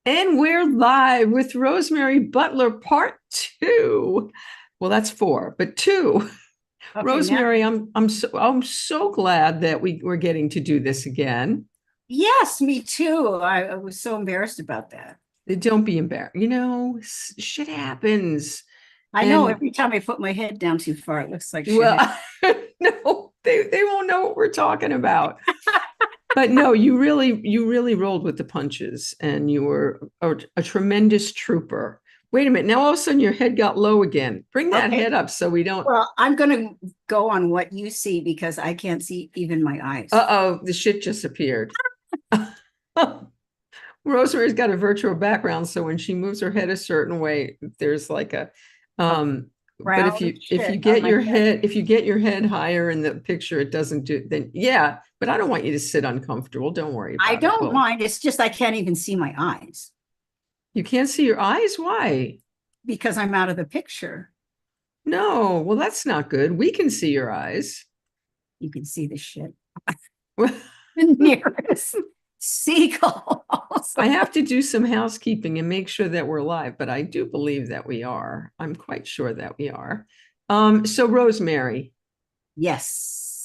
And we're live with Rosemary Butler, part two. Well, that's four, but two. Okay, now, Rosemary, I'm so glad that we're getting to do this again. yes, me too. I was so embarrassed about that. Don't be embarrassed. Shit happens. I know And every time I put my head down too far, it looks like shit. well, no, they won't know what we're talking about. But no, you really rolled with the punches, and you were a tremendous trooper. Wait a minute. Now all of a sudden your head got low again. Bring that Okay, head up so we don't. well, I'm going to go on what you see because I can't see even my eyes. Uh-oh, the shit just appeared. Rosemary's got a virtual background, so when she moves her head a certain way, there's like a Okay, but if brown you shit on get my head. your head higher in the picture, it doesn't do then yeah, but I don't want you to sit uncomfortable. Don't worry I about it. don't Well, mind. It's just I can't even see my eyes you can't see your eyes? Why? because I'm out of the picture. No, well, that's not good. We can see your eyes. You can see the shit. The nearest seagull. I have to do some housekeeping and make sure that we're live, but I do believe that we are. I'm quite sure that we are. So Rosemary, Yes.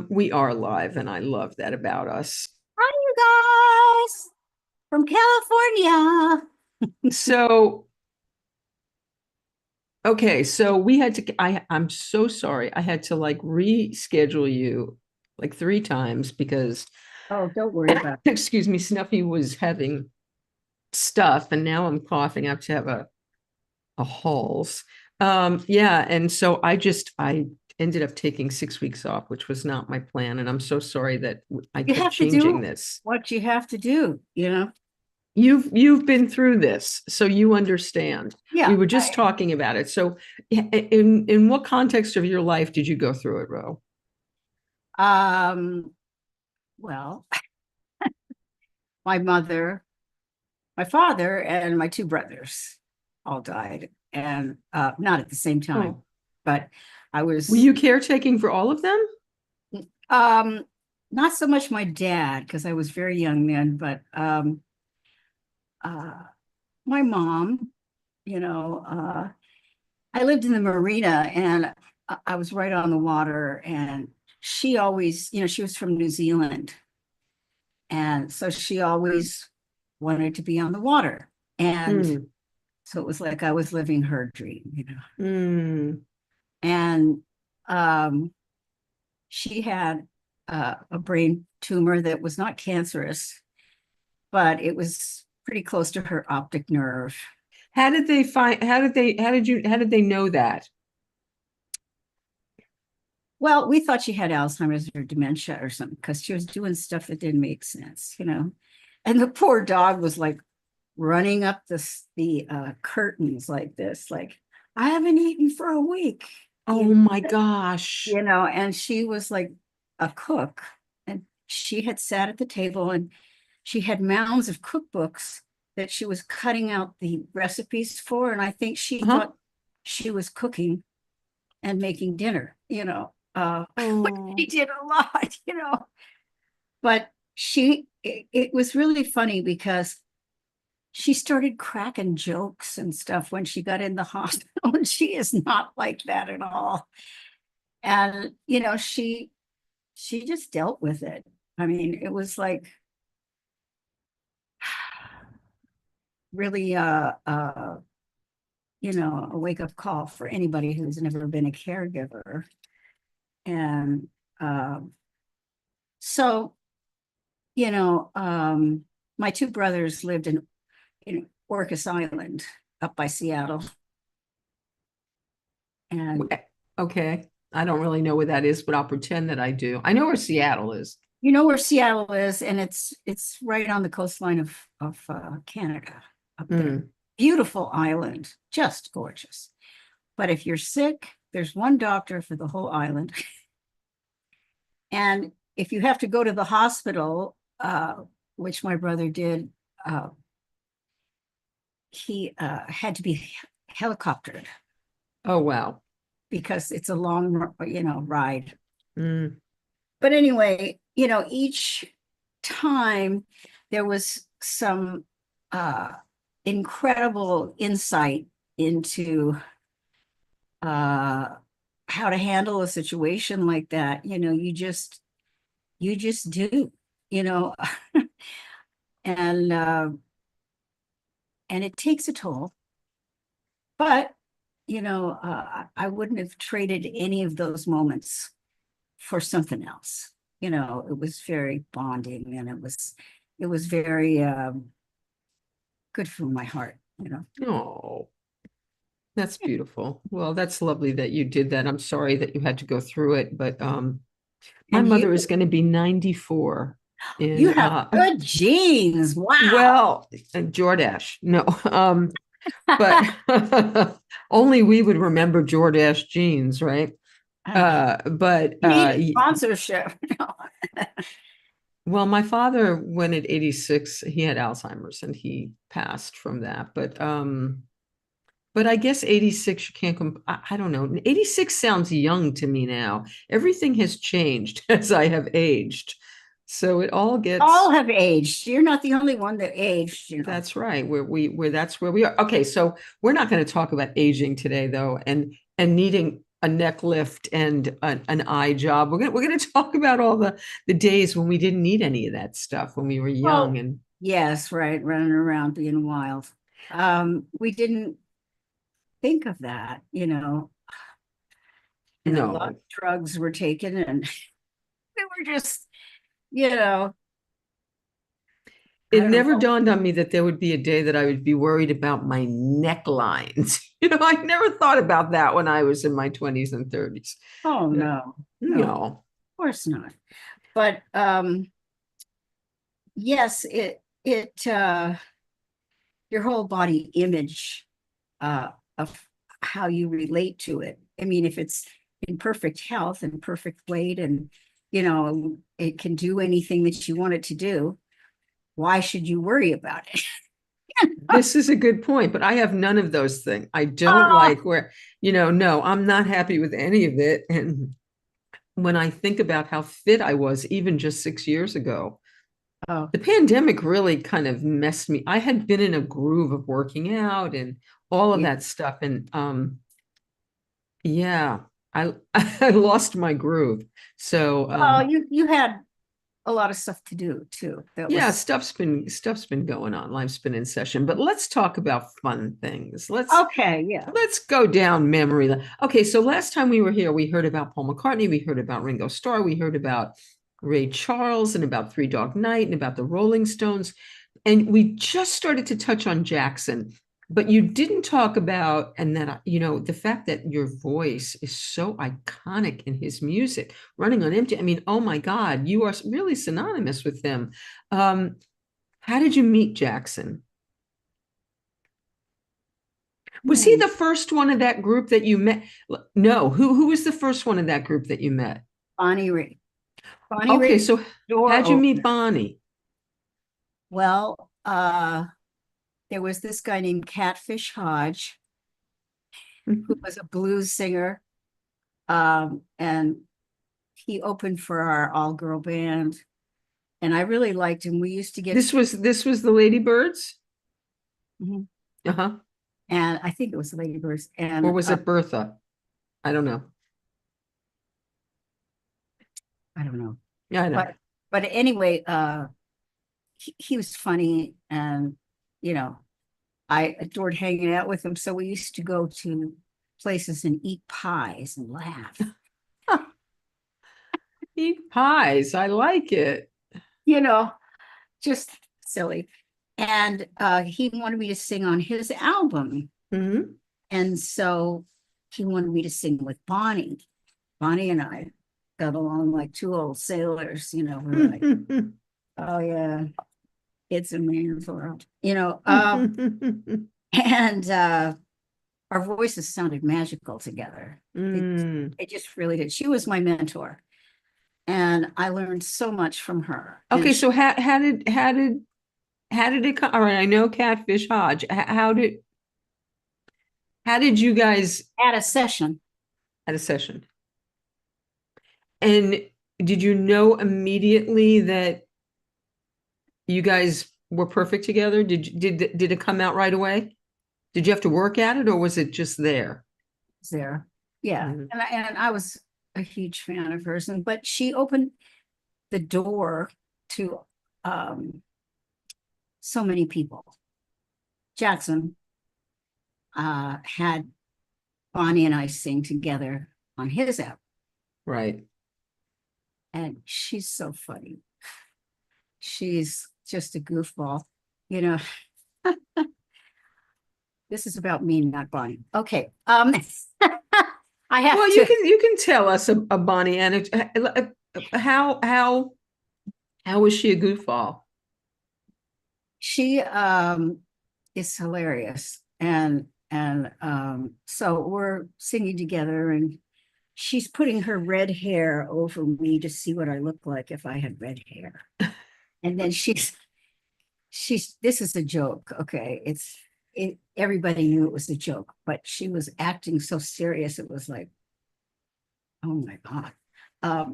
we are live, and I love that about us. Hi, you guys from California. So, okay, so we had to, I'm so sorry. I had to like reschedule you like three times because, Oh, don't worry about it. excuse me, Snuffy was having stuff, and now I'm coughing. I have to have a Halls. Yeah, and so I ended up taking 6 weeks off, which was not my plan, and I'm so sorry that I You kept have to changing do this. what you have to do, you know? You've been through this, so you understand. We Yeah. were just talking about it. So, in what context of your life did you go through it, Ro? Um, well, my mother, my father, and my two brothers all died, and not at the same time, Oh, but I were was you caretaking for all of them? um not so much my dad because I was very young then, but uh my mom, you know, I lived in the marina and I was right on the water. And she always, she was from New Zealand. And so she always wanted to be on the water. And Mm, so it was like I was living her dream. mm. And um, she had a brain tumor that was not cancerous, but it was pretty close to her optic nerve. How did they find, how did they know that? Well, we thought she had Alzheimer's or dementia or something because she was doing stuff that didn't make sense. And the poor dog was like running up the curtains like this, like, I haven't eaten for a week, Oh my gosh. and she was like a cook, and she had sat at the table and she had mounds of cookbooks that she was cutting out the recipes for. And I think she Huh? thought she was cooking and making dinner. Which she Oh. did a lot. But it was really funny because she started cracking jokes and stuff when she got in the hospital, and she is not like that at all. And she just dealt with it. I mean, it was like really a wake-up call for anybody who's never been a caregiver. And so my two brothers lived in Orcas Island up by Seattle. And Okay. I don't really know where that is, but I'll pretend that I do. I know where Seattle is. you know where Seattle is, and it's right on the coastline of Canada up there. Mm. Beautiful island, just gorgeous. But if you're sick, there's one doctor for the whole island. And if you have to go to the hospital, which my brother did, uh, he had to be helicoptered Oh, wow. because it's a long, ride. Mm. But anyway, each time there was some uh, incredible insight into uh, how to handle a situation like that. You just do, you know, and and it takes a toll. But I wouldn't have traded any of those moments for something else. It was very bonding, and it was very good for my heart. Oh, that's beautiful. Well, that's lovely that you did that. I'm sorry that you had to go through it, but my And mother is going to be 94 in you have good genes. Wow. well, Jordache. No. But only we would remember Jordache jeans, right? But You need a sponsorship. well, my father, when at 86, he had Alzheimer's and he passed from that. But I guess 86, you can't I don't know. 86 sounds young to me now. Everything has changed as I have aged. So it all gets All have aged. You're not the only one that aged. That's right. Where that's where we are. Okay, so we're not going to talk about aging today, though, and needing a neck lift and an eye job. We're gonna talk about all the days when we didn't need any of that stuff when we were young. Well, And yes, right, running around being wild. We didn't think of that, and a lot of no, drugs were taken, and we were just, you know, I it don't know. never dawned on me that there would be a day that I would be worried about my necklines. I never thought about that when I was in my 20s and 30s. Oh Yeah. no, no, of No, course not. But yes, it your whole body image of how you relate to it. I mean, if it's in perfect health and perfect weight, and it can do anything that you want it to do, why should you worry about it? this is a good point, but I have none of those things. I don't Oh, like where, no, I'm not happy with any of it. And when I think about how fit I was even just 6 years ago, oh, the pandemic really kind of messed me. I had been in a groove of working out and all of yeah. that stuff. And yeah, I I lost my groove. So Well, you had a lot of stuff to do too. That yeah, was stuff's been going on. Life's been in session, but let's talk about fun things. okay. Yeah. Let's go down memory lane. Okay, so last time we were here, we heard about Paul McCartney, we heard about Ringo Starr, we heard about Ray Charles and about Three Dog Night and about the Rolling Stones. And we just started to touch on Jackson, but you didn't talk about, and that, the fact that your voice is so iconic in his music, Running on Empty. I mean, oh my God, you are really synonymous with them. Um, how did you meet Jackson? Was he Hmm. the first one of that group that you met? No, who was the first one of that group that you met? Bonnie Raitt. Bonnie Okay, Raitt, so door how'd you meet opener. Bonnie? Well, there was this guy named Catfish Hodge, who was a blues singer, and he opened for our all-girl band, and I really liked him. We used to get, This was the Ladybirds? Mhm. Uh-huh. And I think it was Ladybirds, Or and was it Bertha? I don't know. I don't know, Yeah, I know. but anyway, he was funny, and you know, I adored hanging out with him. So we used to go to places and eat pies and laugh. Eat pies. I like it. You know, just silly. And he wanted me to sing on his album. Hmm. And so he wanted me to sing with Bonnie. Bonnie and I got along like two old sailors. We were like, oh, yeah, it's a man's world. And our voices sounded magical together. It, Mm. it just really did. She was my mentor. And I learned so much from her. And Okay, she so how did it come? All right, I know Catfish Hodge. How did you guys had a session. had a session? And did you know immediately that you guys were perfect together? Did it come out right away? Did you have to work at it, or was it just there? there. Yeah. Mhm. And I was a huge fan of hers. But she opened the door to um, so many people. Jackson had Bonnie and I sing together on his album. Right. And she's so funny. She's just a goofball. You know, this is about me, not Bonnie. Okay. I have Well, to. you can tell us a Bonnie anecdote. How was she a goofball? She is hilarious. And so we're singing together, and she's putting her red hair over me to see what I look like if I had red hair. And then she's this is a joke, okay? Everybody knew it was a joke, but she was acting so serious. It was like, oh my God.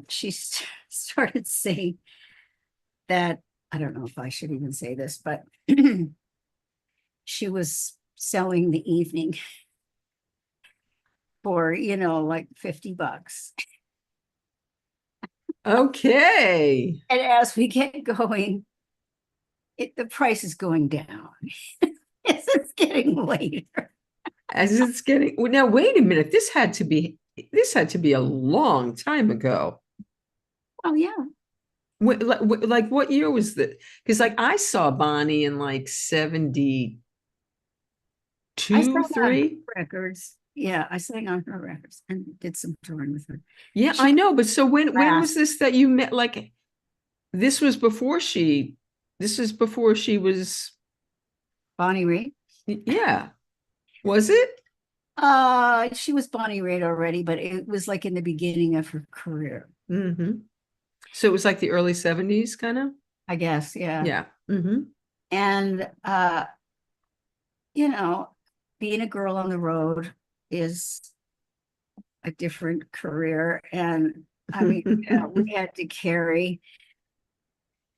She started saying that, I don't know if I should even say this, but she was selling the evening for, like $50. Okay. And as we get going, the price is going down. It's getting later. As it's getting, well, now wait a minute. This had to be a long time ago. Oh yeah. Like what year was that? Because like I saw Bonnie in like 72, I sang on her 3. records. Yeah, I sang on her records and did some touring with her. Yeah, She I know. But so when was fast. this that you met? Like this was before this is before she was, Bonnie Raitt. yeah. Was it? She was Bonnie Raitt already, but it was like in the beginning of her career, Mm-hmm. So it was like the early 70s, kind of? I guess. Yeah. Yeah. Mm-hmm. And you know, being a girl on the road is a different career. And I mean, we had to carry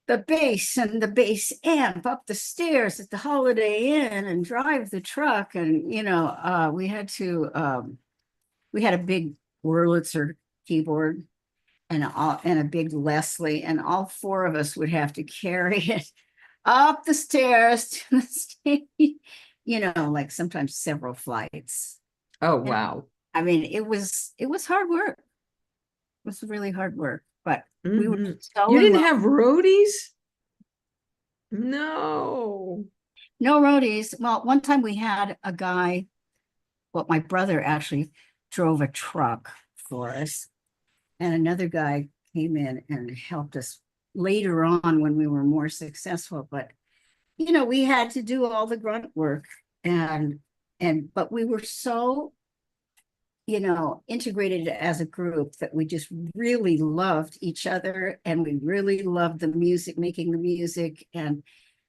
the bass and the bass amp up the stairs at the Holiday Inn and drive the truck. And, we had a big Wurlitzer keyboard and a big Leslie, and all four of us would have to carry it up the stairs to the stage, like sometimes several flights. Oh, And wow. I mean, it was hard work. It was really hard work, but we were Mm-hmm. so You in didn't love. have roadies? No. No roadies. Well, one time we had a guy, well, my brother actually drove a truck for us, and another guy came in and helped us later on when we were more successful. But we had to do all the grunt work, but we were so integrated as a group that we just really loved each other, and we really loved the music, making the music, and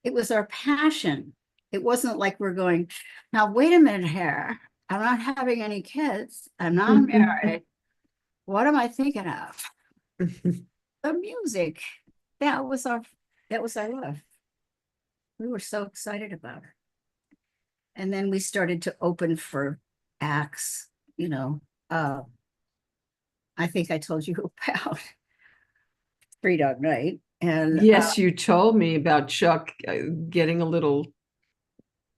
it was our passion. It wasn't like we're going, now wait a minute here, I'm not having any kids, I'm not married, what am I thinking of? The music. That was our that was our love. We were so excited about it. And then we started to open for acts, you know. I think I told you about Three Dog Night, and Yes, you told me about Chuck getting a little,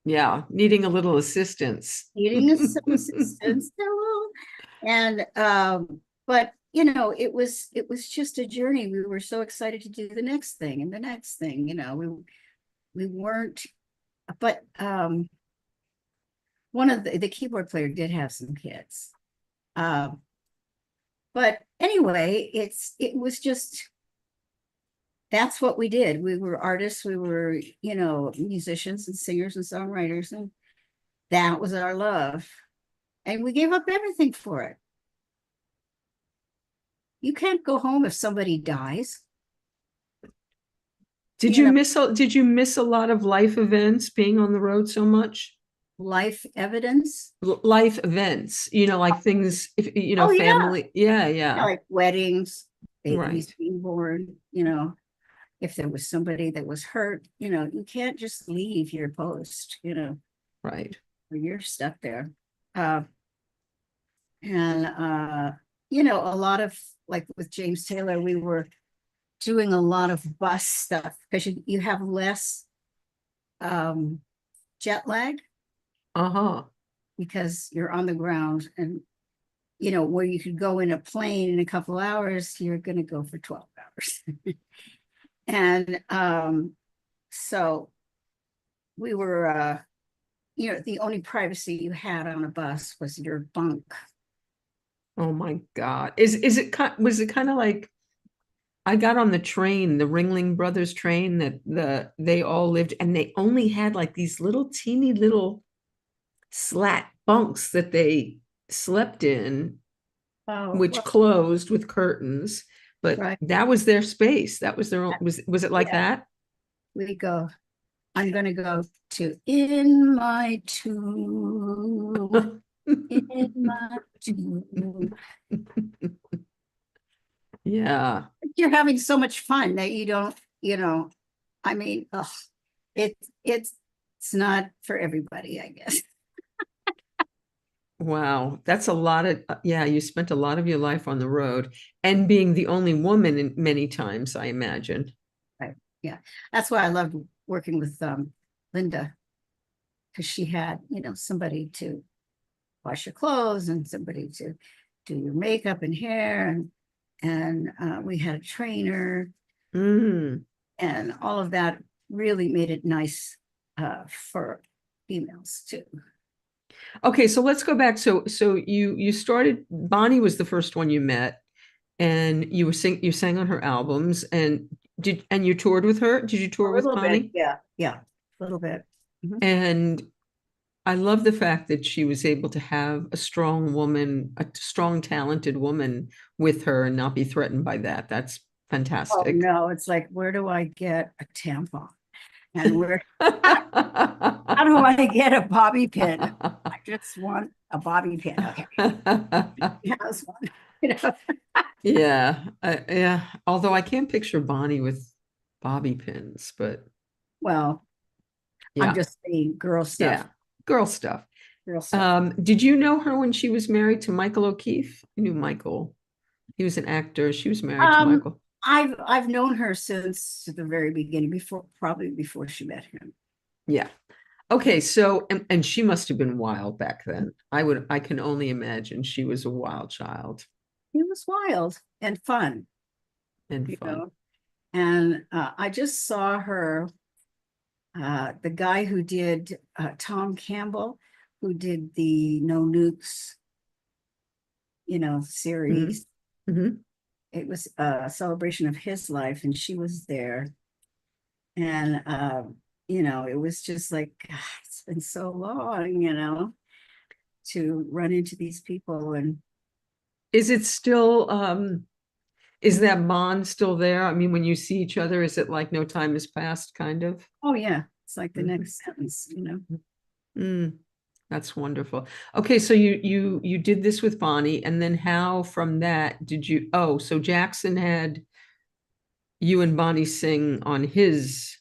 yeah, needing a little assistance. needing some assistance. Hello. And but it was just a journey. We were so excited to do the next thing and the next thing. We weren't, but one of the keyboard player did have some kids. Um, but anyway, it was just that's what we did. We were artists, we were, musicians and singers and songwriters, and that was our love. And we gave up everything for it. You can't go home if somebody dies. Did You you know, miss a lot of life events being on the road so much? life evidence. Life events, like things, if Oh yeah, family. Yeah, yeah, yeah. like weddings, babies Right. being born. if there was somebody that was hurt, you can't just leave your post, Right. or you're stuck there. Uh, and a lot of, like with James Taylor, we were doing a lot of bus stuff because you have less jet lag Uh-huh. because you're on the ground, and where you could go in a plane in a couple hours, you're going to go for 12 hours. And so we were the only privacy you had on a bus was your bunk. Oh my God. Was it kind of like I got on the train, the Ringling Brothers train that they all lived, and they only had like these little teeny little slat bunks that they slept in, Oh, which well, closed with curtains, but right. that was their space. That was their own, was it like Yeah, that? we go. I'm going to go to in my tomb, in my tomb. Yeah. You're having so much fun that you don't, I mean, it, it's not for everybody, I guess. Wow. That's a lot of, yeah, you spent a lot of your life on the road and being the only woman in many times, I imagine. Right. Yeah. That's why I loved working with Linda, because she had, somebody to wash your clothes and somebody to do your makeup and hair, and we had a trainer, Mm. and all of that really made it nice for females too. Okay, so let's go back. So you started, Bonnie was the first one you met, and you sang on her albums, and you toured with her? Did you A tour with little bit, Bonnie? yeah, yeah, a little bit. Mhm. And I love the fact that she was able to have a strong woman, a strong, talented woman with her and not be threatened by that. That's Oh fantastic. no, it's like, where do I get a tampon? And how do I get a bobby pin? I just want a bobby pin. Okay, he has one. You know, Yeah, yeah. Although I can't picture Bonnie with bobby pins, but well, I'm yeah, just saying girl stuff, yeah, girl stuff. girl stuff. Did you know her when she was married to Michael O'Keefe? I knew Michael. He was an actor. She was married to Um, Michael. I've known her since the very beginning, probably before she met him. Yeah. Okay, so and she must have been wild back then. I can only imagine she was a wild child It was wild and fun, and you fun. know. And I just saw her, the guy who did Tom Campbell, who did the No Nukes, Hmm. series. Hmm. It was a celebration of his life, and she was there. And it was just like, God, it's been so long, to run into these people. And Is it still is that bond still there? I mean, when you see each other, is it like no time has passed, kind of? oh yeah, it's like the Mhm. next sentence. Mm, that's wonderful. Okay, so you did this with Bonnie, and then how from that did you? Oh, so Jackson had you and Bonnie sing on his,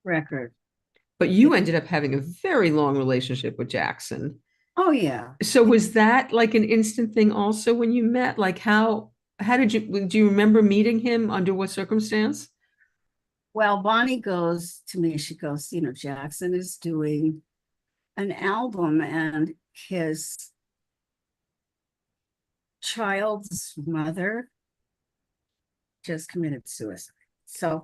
Record. but Yeah. you ended up having a very long relationship with Jackson. Oh yeah. So was that like an instant thing also when you met? Like how did you do you remember meeting him under what circumstance? Well, Bonnie goes to me, she goes, Jackson is doing an album, and his child's mother just committed suicide. So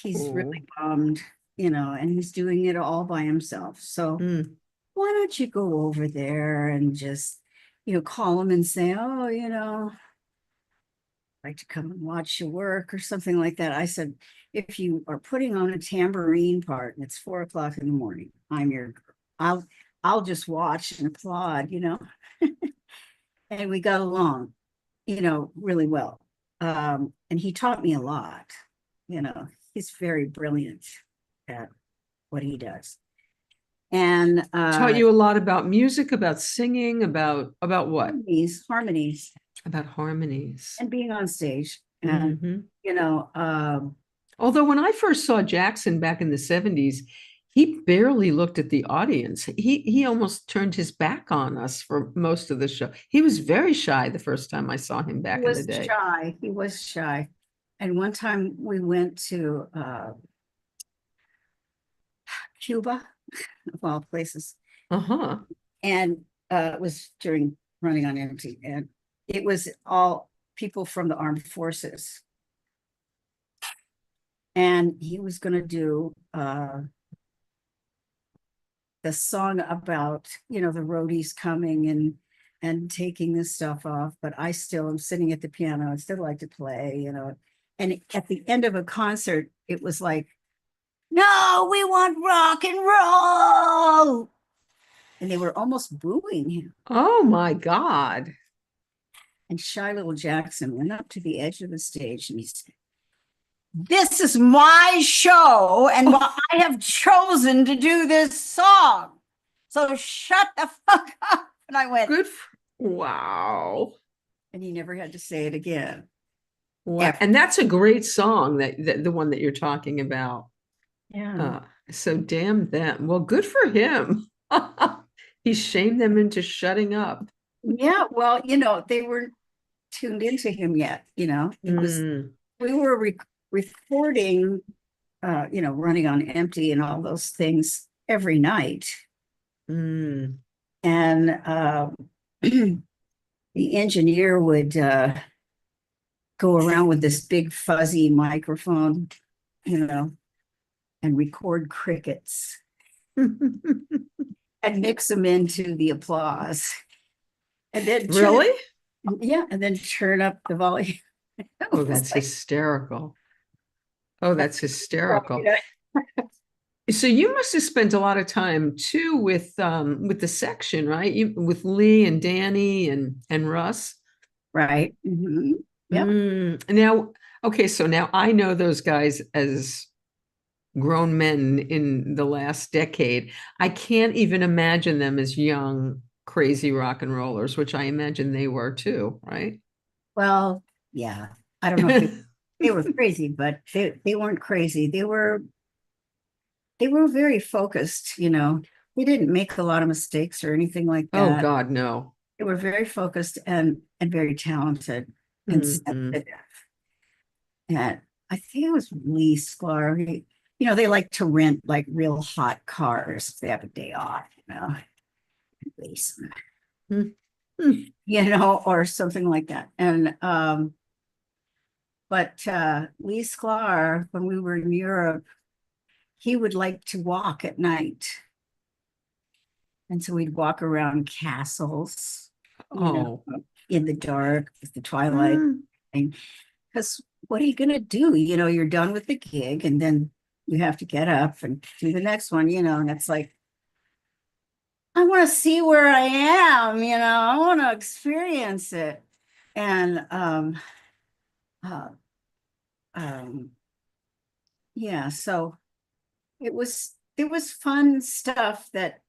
he's Oh, really bummed, and he's doing it all by himself. So mm, why don't you go over there and just, call him and say, oh, I'd like to come and watch your work or something like that. I said, if you are putting on a tambourine part and it's 4 o'clock in the morning, I'm your girl. I'll just watch and applaud. And we got along, really well. And he taught me a lot. He's very brilliant at what he does. And taught you a lot about music, about singing, about what? harmonies, About harmonies. and being on stage. And, Hmm. you know, Although when I first saw Jackson back in the 70s, he barely looked at the audience. He almost turned his back on us for most of the show. He was very shy the first time I saw him He back in the was day. shy. He was shy. And one time we went to Cuba, of all places, Uh-huh. and it was during Running on Empty, and it was all people from the armed forces. And he was going to do the song about, the roadies coming and taking this stuff off, but I still am sitting at the piano. I still like to play. And at the end of a concert, it was like, no, we want rock and roll. And they were almost booing him. Oh my God. And shy little Jackson went up to the edge of the stage and he said, this is my show, and I have chosen to do this song. So shut the fuck up. And I went, Good. Wow. and he never had to say it again. Wow. Ever. And that's a great song, that the one that you're talking about. Yeah. So damn them. Well, good for him. He shamed them into shutting up. Yeah. Well, they weren't tuned into him yet. It was, Mm, we were recording, Running on Empty and all those things every night. mm. And the engineer would go around with this big fuzzy microphone, and record crickets and mix them into the applause. And then Really? and then turn up the volume. Oh, that's hysterical. Oh, that's hysterical. Yeah. So you must have spent a lot of time too with the section, right? You with Lee and Danny and Russ. Right. Mm-hmm. Yep. Now, okay, so now I know those guys as grown men in the last decade. I can't even imagine them as young, crazy rock and rollers, which I imagine they were too, right? Well, yeah. I don't know if they were crazy, but they weren't crazy. They were very focused. They didn't make a lot of mistakes or anything like Oh that. God, no. They were very focused and very talented and Mhm. sensitive. And I think it was Lee Sklar. They like to rent like real hot cars if they have a day off, race them, Mhm. or something like that. And but Lee Sklar, when we were in Europe, he would like to walk at night. And so we'd walk around castles, you know, Oh. in the dark with the twilight. Mm. Because what are you going to do? You're done with the gig and then you have to get up and do the next one, and it's like, I want to see where I am, I want to experience it. And uh, um, yeah, so it was fun stuff that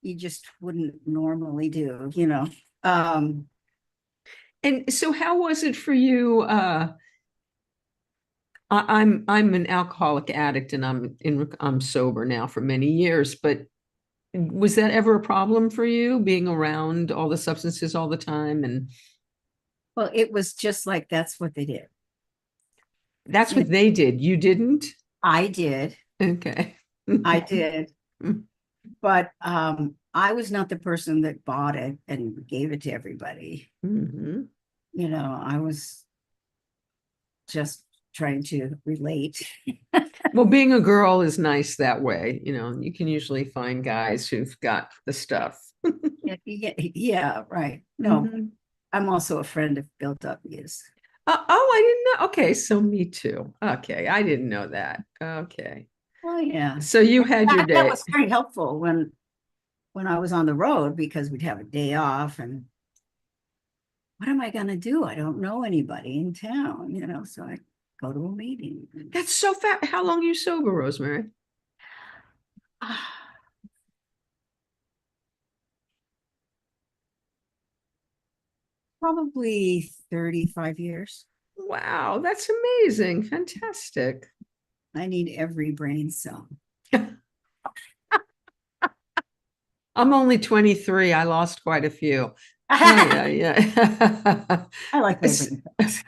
you just wouldn't normally do. Um, And so how was it for you? I'm an alcoholic addict and I'm sober now for many years, but was that ever a problem for you being around all the substances all the time? And well, it was just like that's what they did. that's You know, what they did. You didn't? I did, Okay. I did, but I was not the person that bought it and gave it to everybody. Mhm. I was just trying to relate. Well, being a girl is nice that way. You can usually find guys who've got the stuff. Yeah, right. No, Mhm. I'm also a friend of built up years. Oh, I didn't know. Okay, so me too. Okay, I didn't know that. Okay. Well, yeah. So you had your That day. was very helpful when I was on the road because we'd have a day off and what am I going to do? I don't know anybody in town, so I go to a meeting. That's so fast. How long are you sober, Rosemary? Probably 35 years. Wow, that's amazing. Fantastic. I need every brain cell. I'm only 23. I lost quite a few. I Yeah. like my brain cells.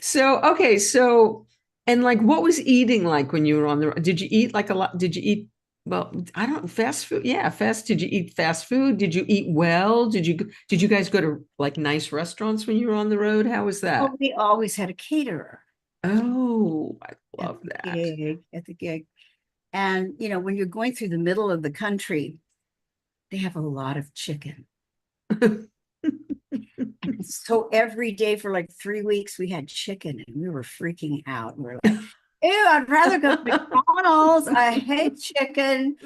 So, okay. So, and like, what was eating like when you were on the road? Did you eat like a lot? Did you eat, well, I don't, fast food? Yeah, fast. Did you eat fast food? Did you eat well? Did you guys go to like nice restaurants when you were on the road? How was that? Oh, we always had a caterer Oh, I at love the that. gig. And, when you're going through the middle of the country, they have a lot of chicken. So every day for like 3 weeks, we had chicken and we were freaking out. We were like, ew, I'd rather go to McDonald's. I hate chicken.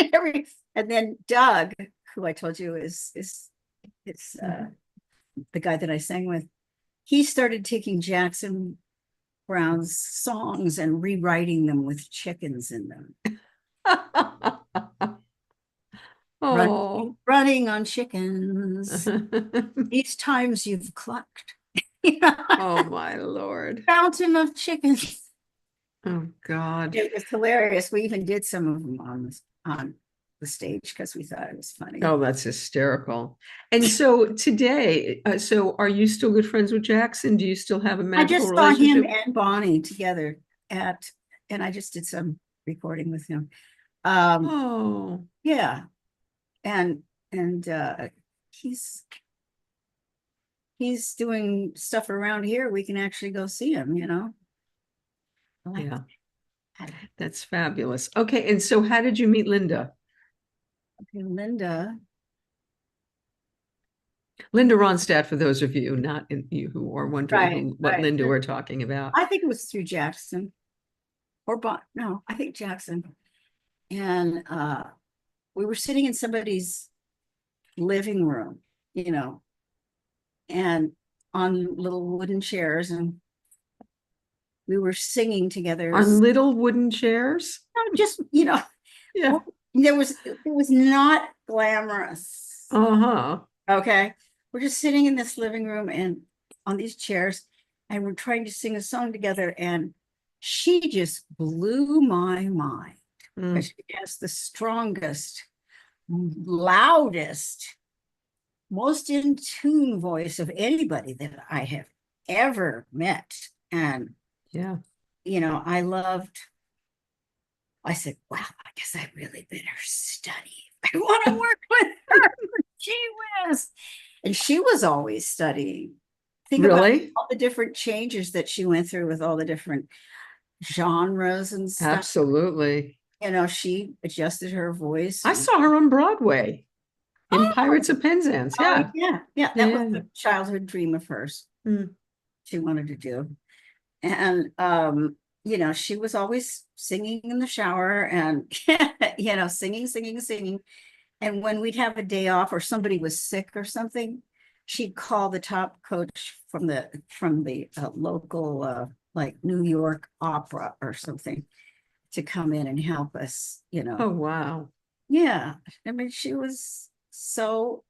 And then Doug, who I told you is the guy that I sang with, he started taking Jackson Browne's songs and rewriting them with chickens in them. Oh. Running on chickens. These times you've clucked. Oh my Lord. Fountain of chickens. Oh God. It was hilarious. We even did some of them on the stage because we thought it was funny. Oh, that's hysterical. And so today, so are you still good friends with Jackson? Do you still have a I magical just saw him relationship? and Bonnie together and I just did some recording with him. Oh, Yeah. And he's doing stuff around here. We can actually go see him. I like yeah, that. that's fabulous. Okay, and so how did you meet Linda? Okay, Linda. Linda Ronstadt, for those of you not in, you who are wondering Right, what right. Linda we're talking about. I think it was through Jackson or no, I think Jackson. And we were sitting in somebody's living room, and on little wooden chairs, and we were singing together. On little wooden chairs? Just, Yeah. it was not glamorous. Uh-huh. Okay. We're just sitting in this living room and on these chairs, and we're trying to sing a song together. And she just blew my mind. Mm. She has the strongest, loudest, most in tune voice of anybody that I have ever met. And, Yeah. I said, wow, I guess I really better study. I want to work with her. She was. And she was always studying. Think about Really? all the different changes that she went through with all the different genres and stuff. Absolutely. She adjusted her voice. I saw her on Broadway in Pirates of Penzance. Yeah. Yeah. That was Yeah. a childhood dream of hers. Mm. She wanted to do. And she was always singing in the shower and singing. And when we'd have a day off or somebody was sick or something, she'd call the top coach from the local like New York Opera or something to come in and help us. Oh, wow. Yeah, I mean, she was so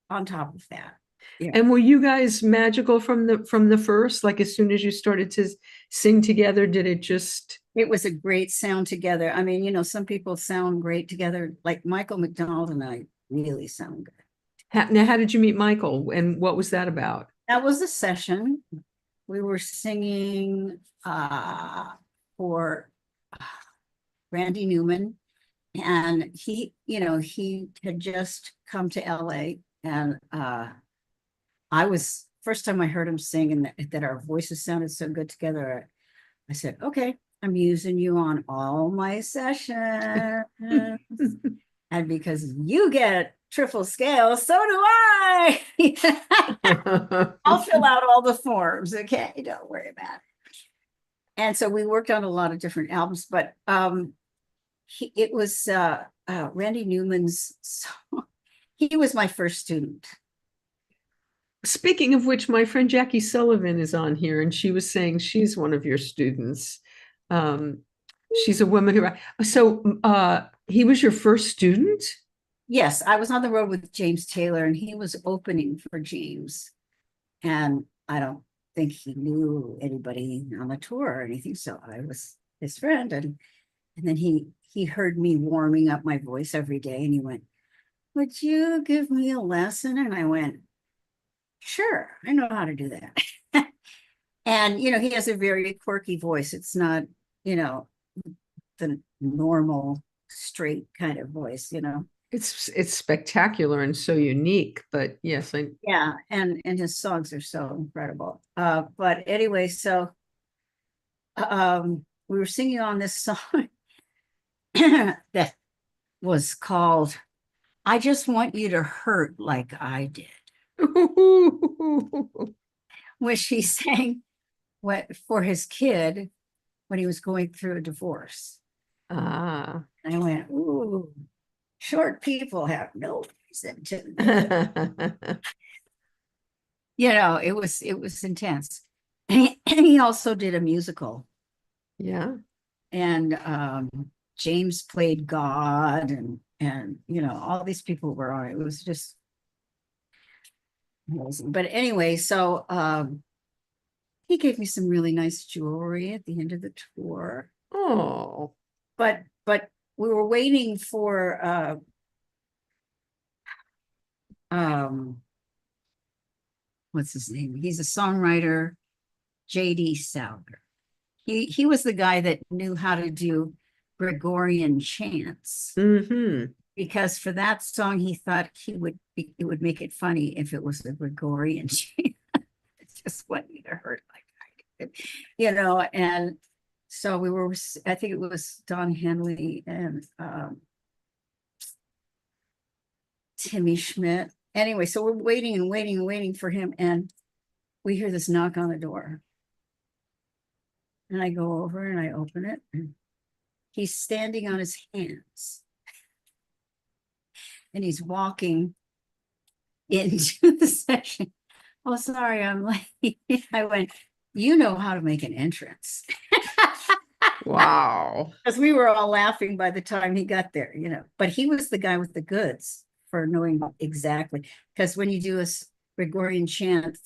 on top of that. Yeah. And were you guys magical from the first? Like as soon as you started to sing together, did it just? It was a great sound together. I mean, some people sound great together. Like Michael McDonald and I really sound good. Now, how did you meet Michael, and what was that about? That was a session. We were singing for Randy Newman, and he had just come to LA, and I was first time I heard him sing, and that our voices sounded so good together. I said, okay, I'm using you on all my sessions. And because you get triple scale, so do I. I'll fill out all the forms. Okay, don't worry about it. And so we worked on a lot of different albums, but it was Randy Newman's song. He was my first student. Speaking of which, my friend Jackie Sullivan is on here, and she was saying she's one of your students. She's a woman who. So he was your first student? Yes, I was on the road with James Taylor, and he was opening for James. And I don't think he knew anybody on the tour or anything. So I was his friend. And then he heard me warming up my voice every day, and he went, "Would you give me a lesson?" And I went, "Sure, I know how to do that." And he has a very quirky voice. It's not, the normal straight kind of voice. It's spectacular and so unique, but yes, Yeah, and his songs are so incredible. But anyway, so we were singing on this song that was called "I Just Want You to Hurt Like I Did," which he sang for his kid when he was going through a divorce. Ah. And I went, "Ooh, short people have no reason to." It was intense. And he also did a musical. Yeah. And James played God, and all these people were on it. It was just amazing. But anyway, so he gave me some really nice jewelry at the end of the tour. Oh. But we were waiting for what's his name? He's a songwriter, J.D. Souter. He was the guy that knew how to do Gregorian chants. Mm-hmm. Because for that song, he thought it would make it funny if it was a Gregorian chant. It's just what you heard like I did, and so I think it was Don Henley and Timmy Schmidt. Anyway, so we're waiting and waiting and waiting for him, and we hear this knock on the door. And I go over and I open it, and he's standing on his hands. And he's walking into the session. "Oh, sorry, I'm late." I went, "You know how to make an entrance." Wow. Because we were all laughing by the time he got there, But he was the guy with the goods for knowing exactly. Because when you do a Gregorian chant,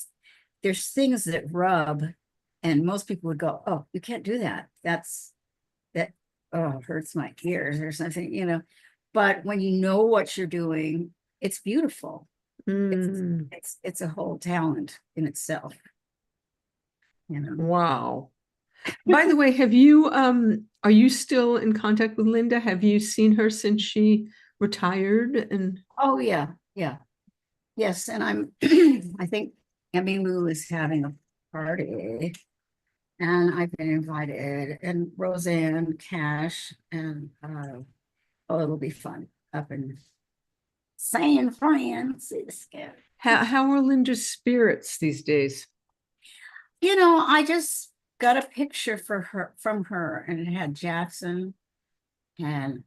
there's things that rub, and most people would go, "Oh, you can't do that. That hurts my ears," or something. But when you know what you're doing, it's beautiful. Mm. It's a whole talent in itself. Wow. By the way, are you still in contact with Linda? Have you seen her since she retired? And Oh yeah, yeah. Yes, and I think Emmy Lou is having a party, and I've been invited, and Roseanne Cash, and it'll be fun up in San Francisco. how are Linda's spirits these days? I just got a picture from her, and it had Jackson and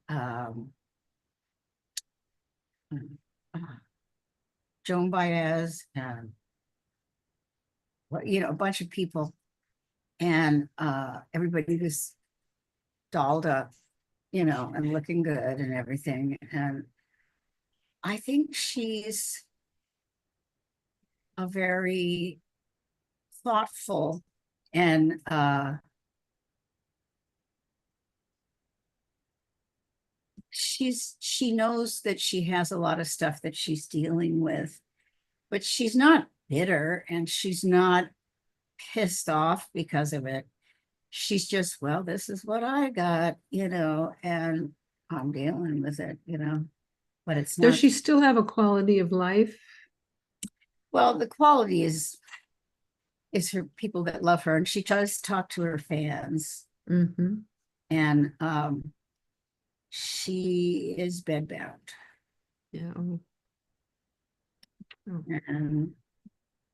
Joan Baez and a bunch of people, and everybody was dolled up, and looking good and everything. And I think she's a very thoughtful and she knows that she has a lot of stuff that she's dealing with, but she's not bitter, and she's not pissed off because of it. She's just, well, this is what I got, and I'm dealing with it, but it's Does not. she still have a quality of life? Well, the quality is her people that love her, and she does talk to her fans. Mm-hmm. And she is bedbound. Yeah. Oh. And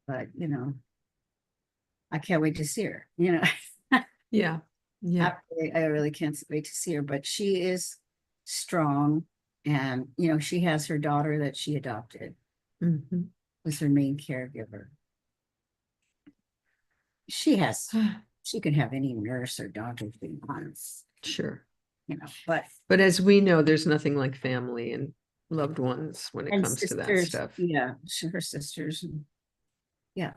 but I can't wait to see her. Yeah. Yeah. I really can't wait to see her. But she is strong, and she has her daughter that she adopted, Mm-hmm. was her main caregiver. She can have any nurse or doctor she wants, Sure. but as we know, there's nothing like family and loved ones when it and comes to that sisters, stuff. yeah, her sisters, yeah.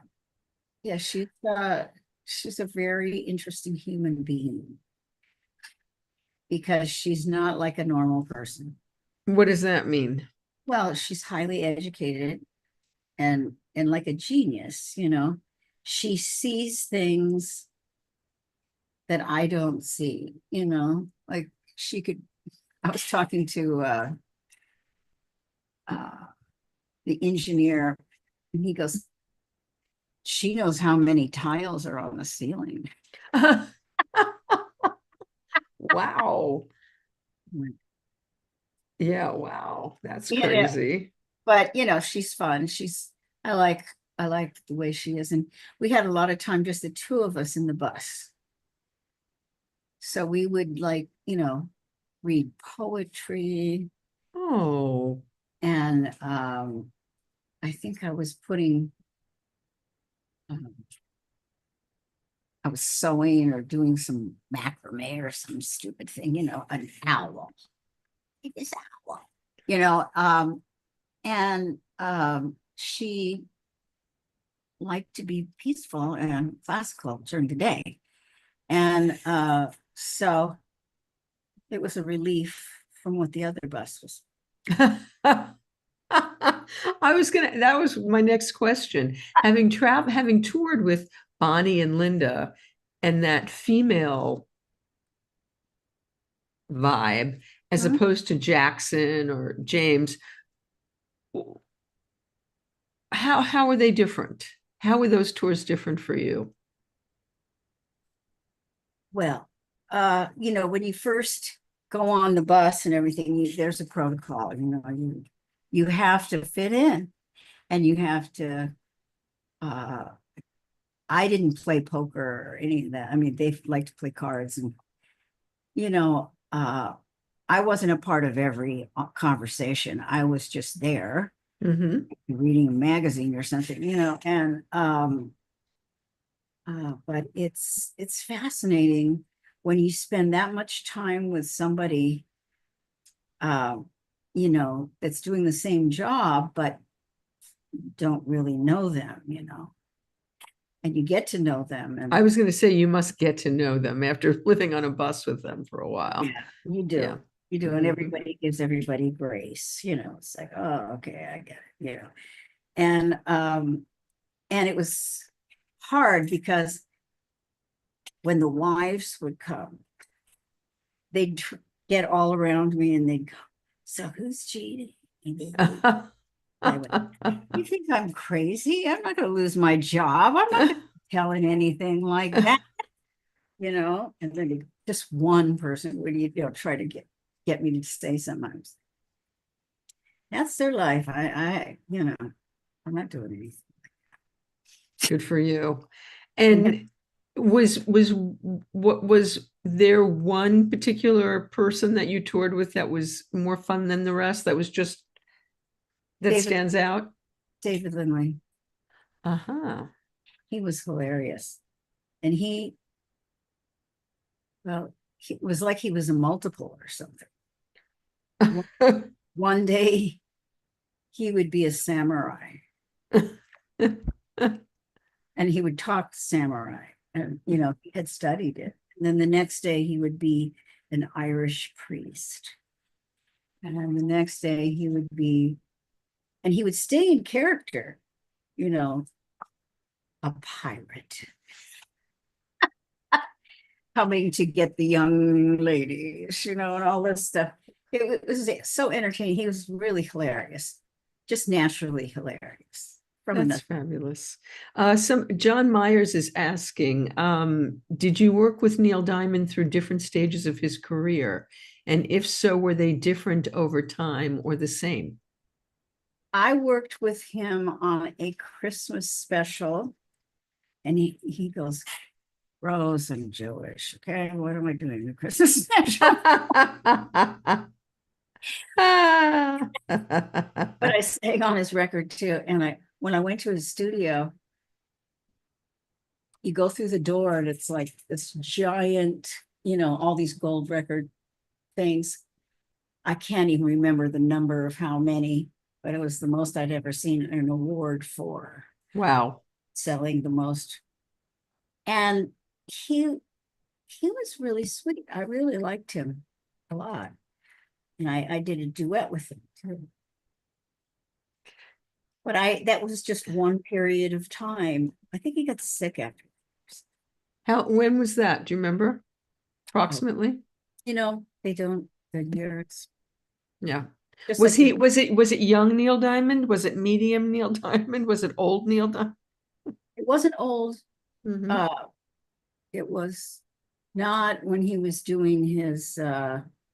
Yeah, she's a very interesting human being because she's not like a normal person. What does that mean? Well, she's highly educated and like a genius, you know. She sees things that I don't see, you know. Like she could I was talking to uh the engineer and he goes, she knows how many tiles are on the ceiling. Wow. Yeah, wow. That's Yeah, crazy. but you know, she's fun. I like I like the way she is. And we had a lot of time, just the two of us in the bus. So we would like, you know, read poetry Oh. and I think um, I was sewing or doing some macrame or some stupid thing, you know, an owl. It is owl, you know, and she liked to be peaceful and classical during the day. And so it was a relief from what the other bus was. That was my next question. Having toured with Bonnie and Linda and that female vibe, as Mhm. opposed to Jackson or James, how are they different? How were those tours different for you? Well, you know, when you first go on the bus and everything, there's a protocol, you know, you have to fit in and you have to uh I didn't play poker or any of that. I mean, they like to play cards and you know, I wasn't a part of every conversation. I was just there Hmm. reading a magazine or something, you know, and but it's fascinating when you spend that much time with somebody uh, you know, that's doing the same job, but don't really know them, you know, and you get to know them. I And was going to say you must get to know them after living on a bus with them for a while. yeah, you Yeah. do. You do. And Hmm. everybody gives everybody grace, you know, it's like, oh, okay, I get it, you know. And it was hard because when the wives would come, they'd get all around me and they'd go, so who's cheating? And I went, you think I'm crazy? I'm not going to lose my job. I'm not going to tell him anything like that, you know. And then just one person would, you know, try to get me to say sometimes. That's their life. You know, I'm not doing anything. Good for you. Yeah. And was there one particular person that you toured with that was more fun than the rest? That was just that David stands out? David Lindley, Uh-huh. he was hilarious, and well, it was like he was a multiple or something. One day he would be a samurai, and he would talk samurai, and you know he had studied it. And then the next day he would be an Irish priest, and then the next day he would be, and he would stay in character, you know, a pirate coming to get the young ladies, you know, and all this stuff. It was so entertaining. He was really hilarious, just naturally hilarious from That's another. fabulous. Some John Myers is asking, did you work with Neil Diamond through different stages of his career? And if so, were they different over time or the same? I worked with him on a Christmas special, and he goes, Rose and Jewish. Okay, what am I doing? The Christmas special. But I sang on his record too. And when I went to his studio, you go through the door and it's like this giant, you know, all these gold record things. I can't even remember the number of how many, but it was the most I'd ever seen an award for. Wow. selling the most. And he was really sweet. I really liked him a lot. And I did a duet with him too. But that was just one period of time. I think he got sick after. When was that? Do you remember? Oh, Approximately? they don't, the years, Yeah. just Was like he, was it young Neil Diamond? Was it medium Neil Diamond? Was it old Neil Diamond? it wasn't old. Mhm, Uh, it was not when he was doing his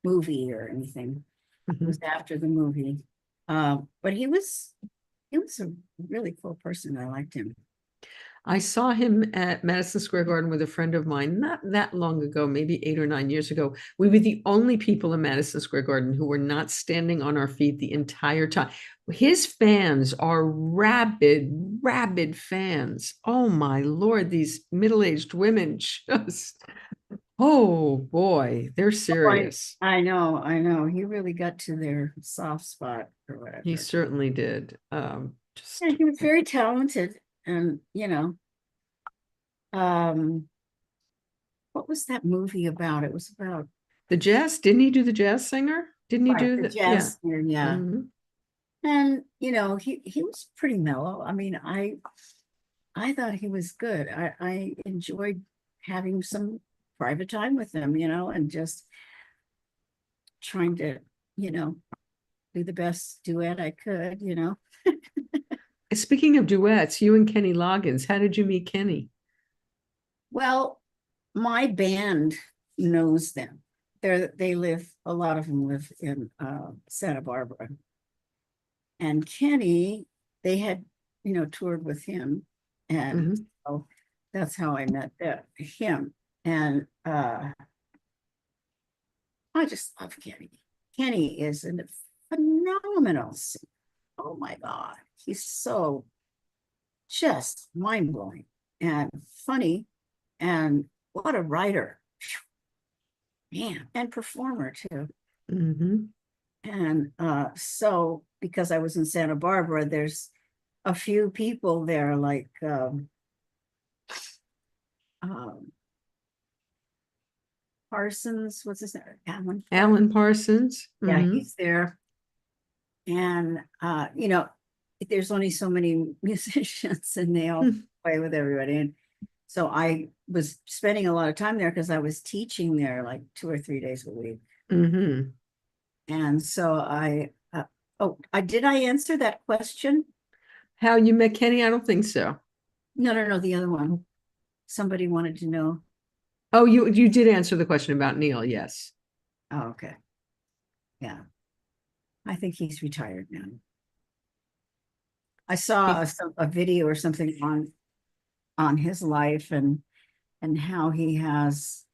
movie or anything. It was mhm. after the movie. But he was a really cool person. I liked him. I saw him at Madison Square Garden with a friend of mine not that long ago, maybe 8 or 9 years ago. We were the only people in Madison Square Garden who were not standing on our feet the entire time. His fans are rabid, rabid fans. Oh my Lord, these middle-aged women just, oh boy, they're Right. serious. I know, I know. He really got to their soft spot or He whatever. certainly did. Yeah, Just he was very talented. And, um, what was that movie about? It was about the jazz, didn't he do the jazz singer? Didn't he right, do the the, yeah. jazz singer, yeah. Mhm. And he was pretty mellow. I mean, I thought he was good. I enjoyed having some private time with him, and just trying to, you know, do the best duet I could. Speaking of duets, you and Kenny Loggins, how did you meet Kenny? Well, my band knows them. They live, a lot of them live in Santa Barbara. And Kenny, they had, toured with him. And Mhm. so that's how I met him. And I just love Kenny. Kenny is a phenomenal singer. Oh my God. He's so just mind blowing and funny. And what a writer, man, and performer too. Mhm. And so, because I was in Santa Barbara, there's a few people there, like um, Parsons, what's his name? Alan Parsons. Alan Parsons. Yeah, Mhm. he's there. And, there's only so many musicians and they all play with everybody. And so I was spending a lot of time there because I was teaching there like 2 or 3 days a week. Mhm. And so I did I answer that question? How you met Kenny? I don't think so. No, no, no, the other one. Somebody wanted to know. Oh, you did answer the question about Neil, yes. Oh, okay. Yeah. I think he's retired now. I saw He- a video or something on his life and how he has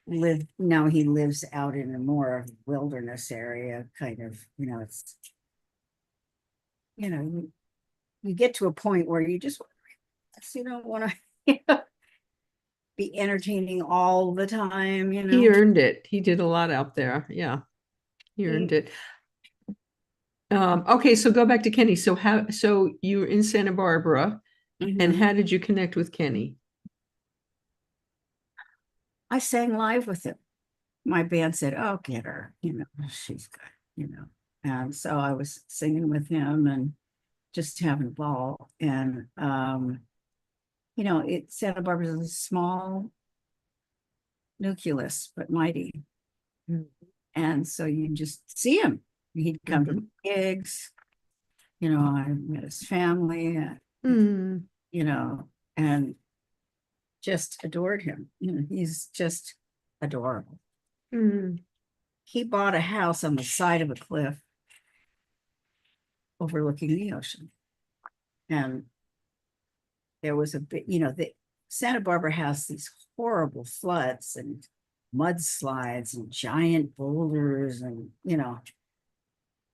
lived. Now he lives out in a more wilderness area, kind of, it's, you get to a point where you don't want to be entertaining all the time. He earned it. He did a lot out there. Yeah, he earned He, it. Okay, so go back to Kenny. So you were in Santa Barbara, and Mhm. how did you connect with Kenny? I sang live with him. My band said, "Oh, get her, she's good." And so I was singing with him and just having a ball. And Santa Barbara is a small nucleus, but mighty. And so you just see him. He'd come to the Mhm. gigs. I met his family. Mm. You know, and just adored him. He's just adorable. Mm. He bought a house on the side of a cliff overlooking the ocean. And there was a bit, the Santa Barbara has these horrible floods and mudslides and giant boulders and,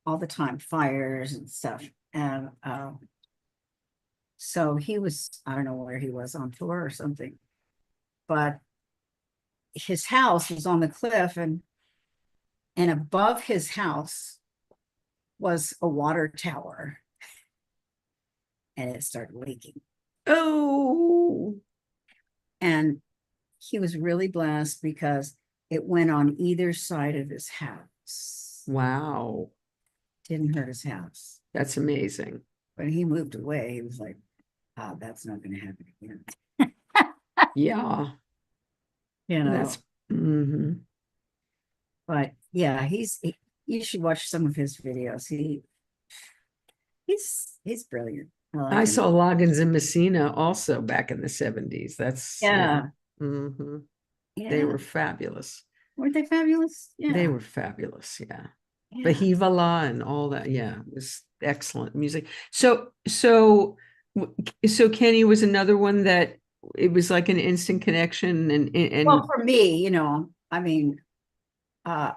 all the time fires and stuff. And so he was, I don't know where he was on tour or something, but his house was on the cliff and above his house was a water tower and it started leaking. Oh, And he was really blessed because it went on either side of his house. wow. Didn't hurt his house. That's amazing. When he moved away, he was like, oh, that's not going to happen again. Yeah, You know, that's mhm. but yeah, you should watch some of his videos. He's brilliant. I like I him. saw Loggins and Messina also back in the 70s. That's yeah. Yeah. Mhm. They Yeah. were fabulous. Weren't they fabulous? They Yeah. were fabulous, yeah. Yeah. Bahiva La and all that, yeah, it was excellent music. So Kenny was another one that it was like an instant connection Well, and for me, I mean, uh,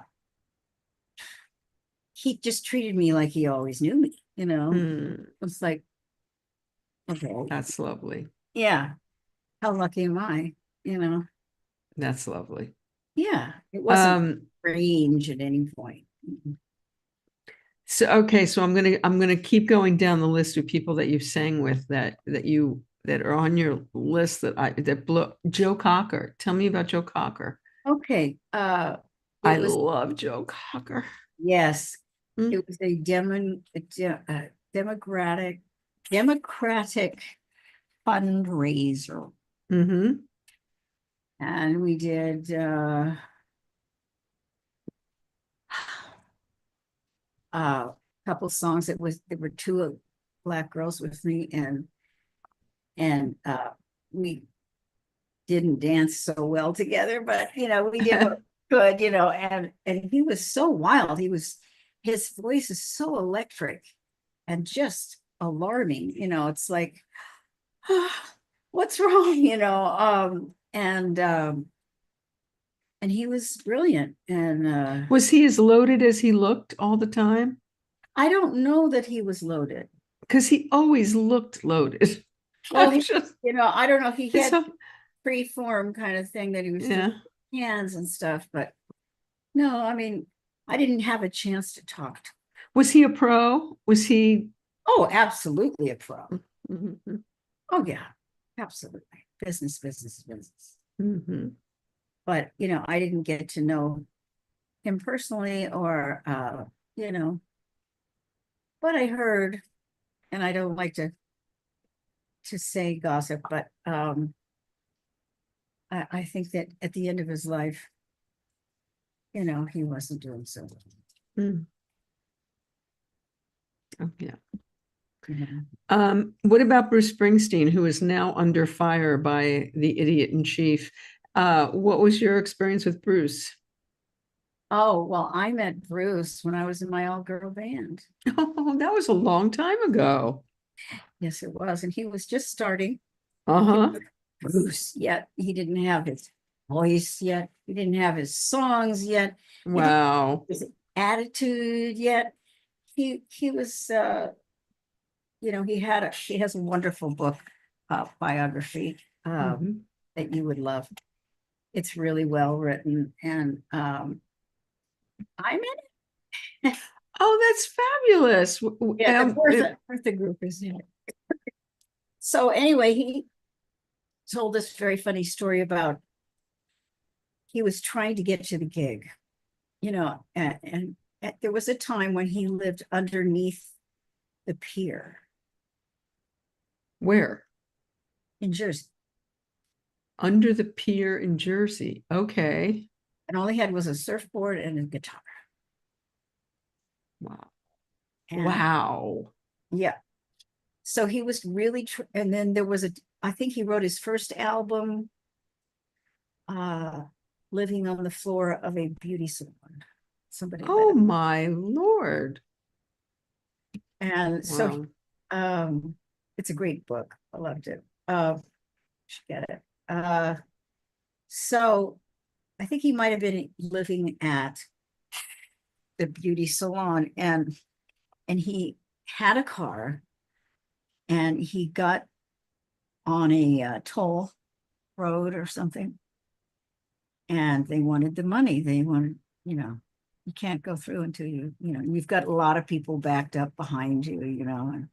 he just treated me like he always knew me, It's like, okay, that's lovely. yeah, how lucky am I, you know? That's lovely. Yeah, it wasn't Um, strange at any point. so okay, so I'm gonna keep going down the list of people that you sang with that are on your list that blow Joe Cocker. Tell me about Joe Cocker. Okay, I it was, love Joe Cocker. yes, Mm, it was democratic fundraiser. mm-hmm. And we did a couple songs. There were two black girls with me, and we didn't dance so well together, but we did what we could, and he was so wild. His voice is so electric and just alarming. It's like, what's wrong? And he was brilliant. And Was he as loaded as he looked all the time? I don't know that he was loaded. Because he always looked loaded. Well, I'm just, I don't know if he it's had so, free-form kind of thing that he was doing yeah. with hands and stuff, but no, I mean, I didn't have a chance to talk to him. Was he a pro? Was he? Oh, absolutely a pro. Mhm, Oh yeah, absolutely. Business, business, business. mhm. But I didn't get to know him personally or you know, but I heard, and I don't like to say gossip, but I think that at the end of his life, he wasn't doing so well. Mm. Oh, yeah. You know? What about Bruce Springsteen, who is now under fire by the idiot in chief? What was your experience with Bruce? Oh, well, I met Bruce when I was in my all-girl band. Oh, that was a long time ago. Yes, it was. And he was just starting. He Uh-huh. was Bruce yet. He didn't have his voice yet. He didn't have his songs yet. He didn't Wow. have his attitude yet. He was he has a wonderful book, biography, Mhm. that you would love. It's really well written, and I'm in it. Oh, that's fabulous. Yeah, the Bertha group is in it. So anyway, he told this very funny story about he was trying to get to the gig, and there was a time when he lived underneath the pier Where? in Jersey, Under the pier in Jersey. Okay. and all he had was a surfboard and a guitar. Wow. And Wow. yeah, so he was really, and then I think he wrote his first album, uh, living on the floor of a beauty salon. Somebody let Oh him. my Lord. And so, Wow. um, it's a great book. I loved it. Should get it. So I think he might have been living at the beauty salon, and he had a car, and he got on a toll road or something, and they wanted the money. They wanted, you can't go through until you've got a lot of people backed up behind you, and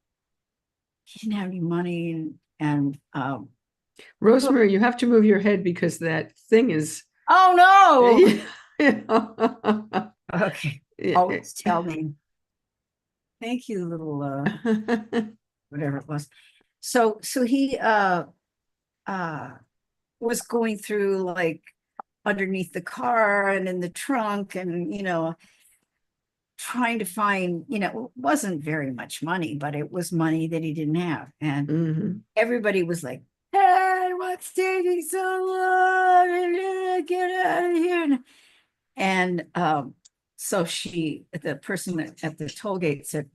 he didn't have any money, and And Rosemary, you have to move your head because that thing is. oh Yeah. no. Okay. Always tell me. Thank you, little whatever it was. So he was going through like underneath the car and in the trunk and trying to find, it wasn't very much money, but it was money that he didn't have. And everybody was like, hey, what's taking so long? Get out of here. And so the person at the toll gate said,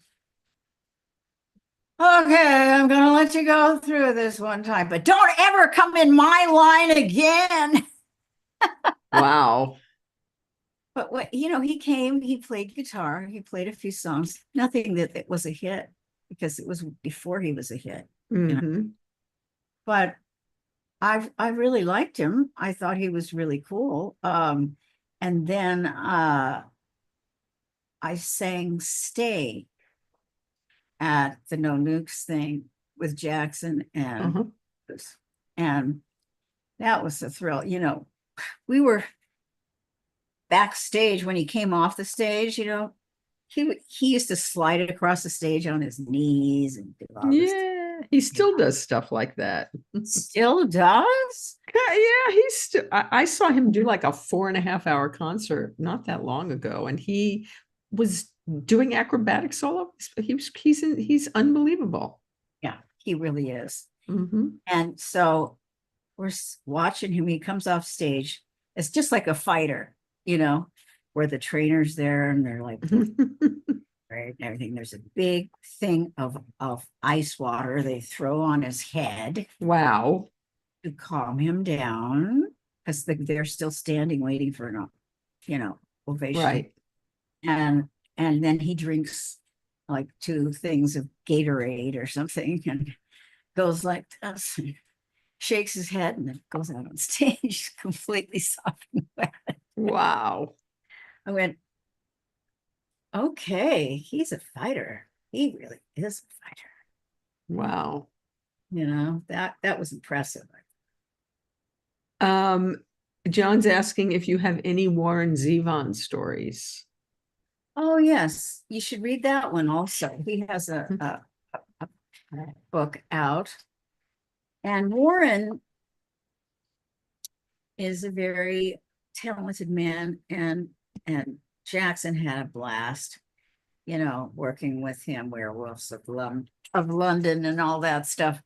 okay, I'm going to let you go through this one time, but don't ever come in my line again. Wow. But he came, he played guitar, he played a few songs, nothing that was a hit because it was before he was a hit. But I really liked him. I thought he was really cool. And then I sang Stay at the No Nukes thing with Jackson and that was a thrill. We were backstage when he came off the stage, he used to slide it across the stage on his knees and do all this. He still does stuff like that. Still does? Yeah, he's still. I saw him do like a 4.5 hour concert not that long ago, and he was doing acrobatic solo. He's unbelievable. Yeah, he really is. And so we're watching him. He comes off stage. It's just like a fighter, where the trainer's there and they're like, right, and everything. There's a big thing of ice water they throw on his head. Wow. To calm him down because they're still standing waiting for an ovation. Right. And then he drinks like 2 things of Gatorade or something and goes like this, shakes his head, and then goes out on stage completely soft and wet. Wow. I went, okay, he's a fighter. He really is a fighter. Wow. That was impressive. John's asking if you have any Warren Zevon stories. Oh, yes. You should read that one also. He has a book out. And Warren is a very talented man, and Jackson had a blast, working with him, Werewolves of London and all that stuff.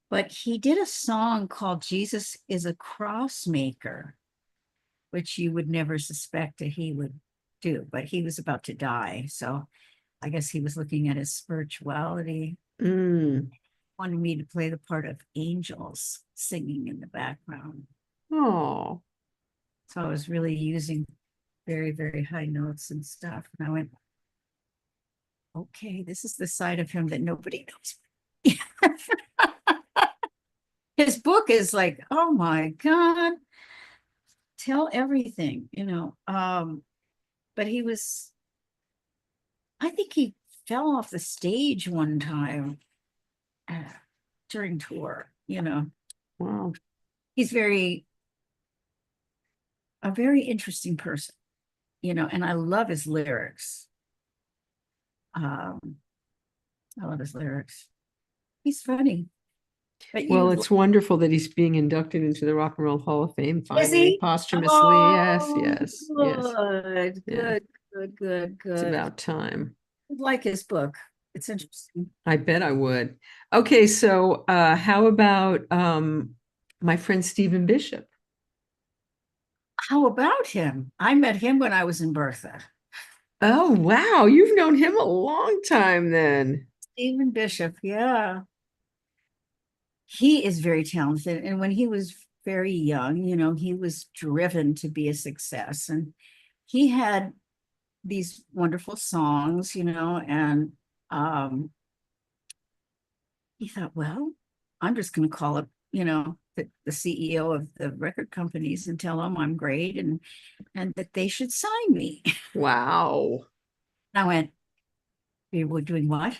But he did a song called Jesus is a Cross Maker, which you would never suspect that he would do, but he was about to die. So I guess he was looking at his spirituality. Wanted me to play the part of angels singing in the background. Oh. So I was really using very, very high notes and stuff. And I went, okay, this is the side of him that nobody knows. His book is like, oh my God, tell everything, but I think he fell off the stage one time during tour, Wow. He's a very interesting person, and I love his lyrics. I love his lyrics. He's funny. Well, it's wonderful that he's being inducted into the Rock and Roll Hall of Fame finally, posthumously. Oh, yes. Good. It's about time. I like his book. It's interesting. I bet I would. Okay, so how about my friend Stephen Bishop? How about him? I met him when I was in Bertha. Oh, wow. You've known him a long time then. Stephen Bishop, yeah. He is very talented. And when he was very young, he was driven to be a success. And he had these wonderful songs, and he thought, well, I'm just going to call up, the CEO of the record companies and tell them I'm great and that they should sign me. Wow. I went, we were doing what?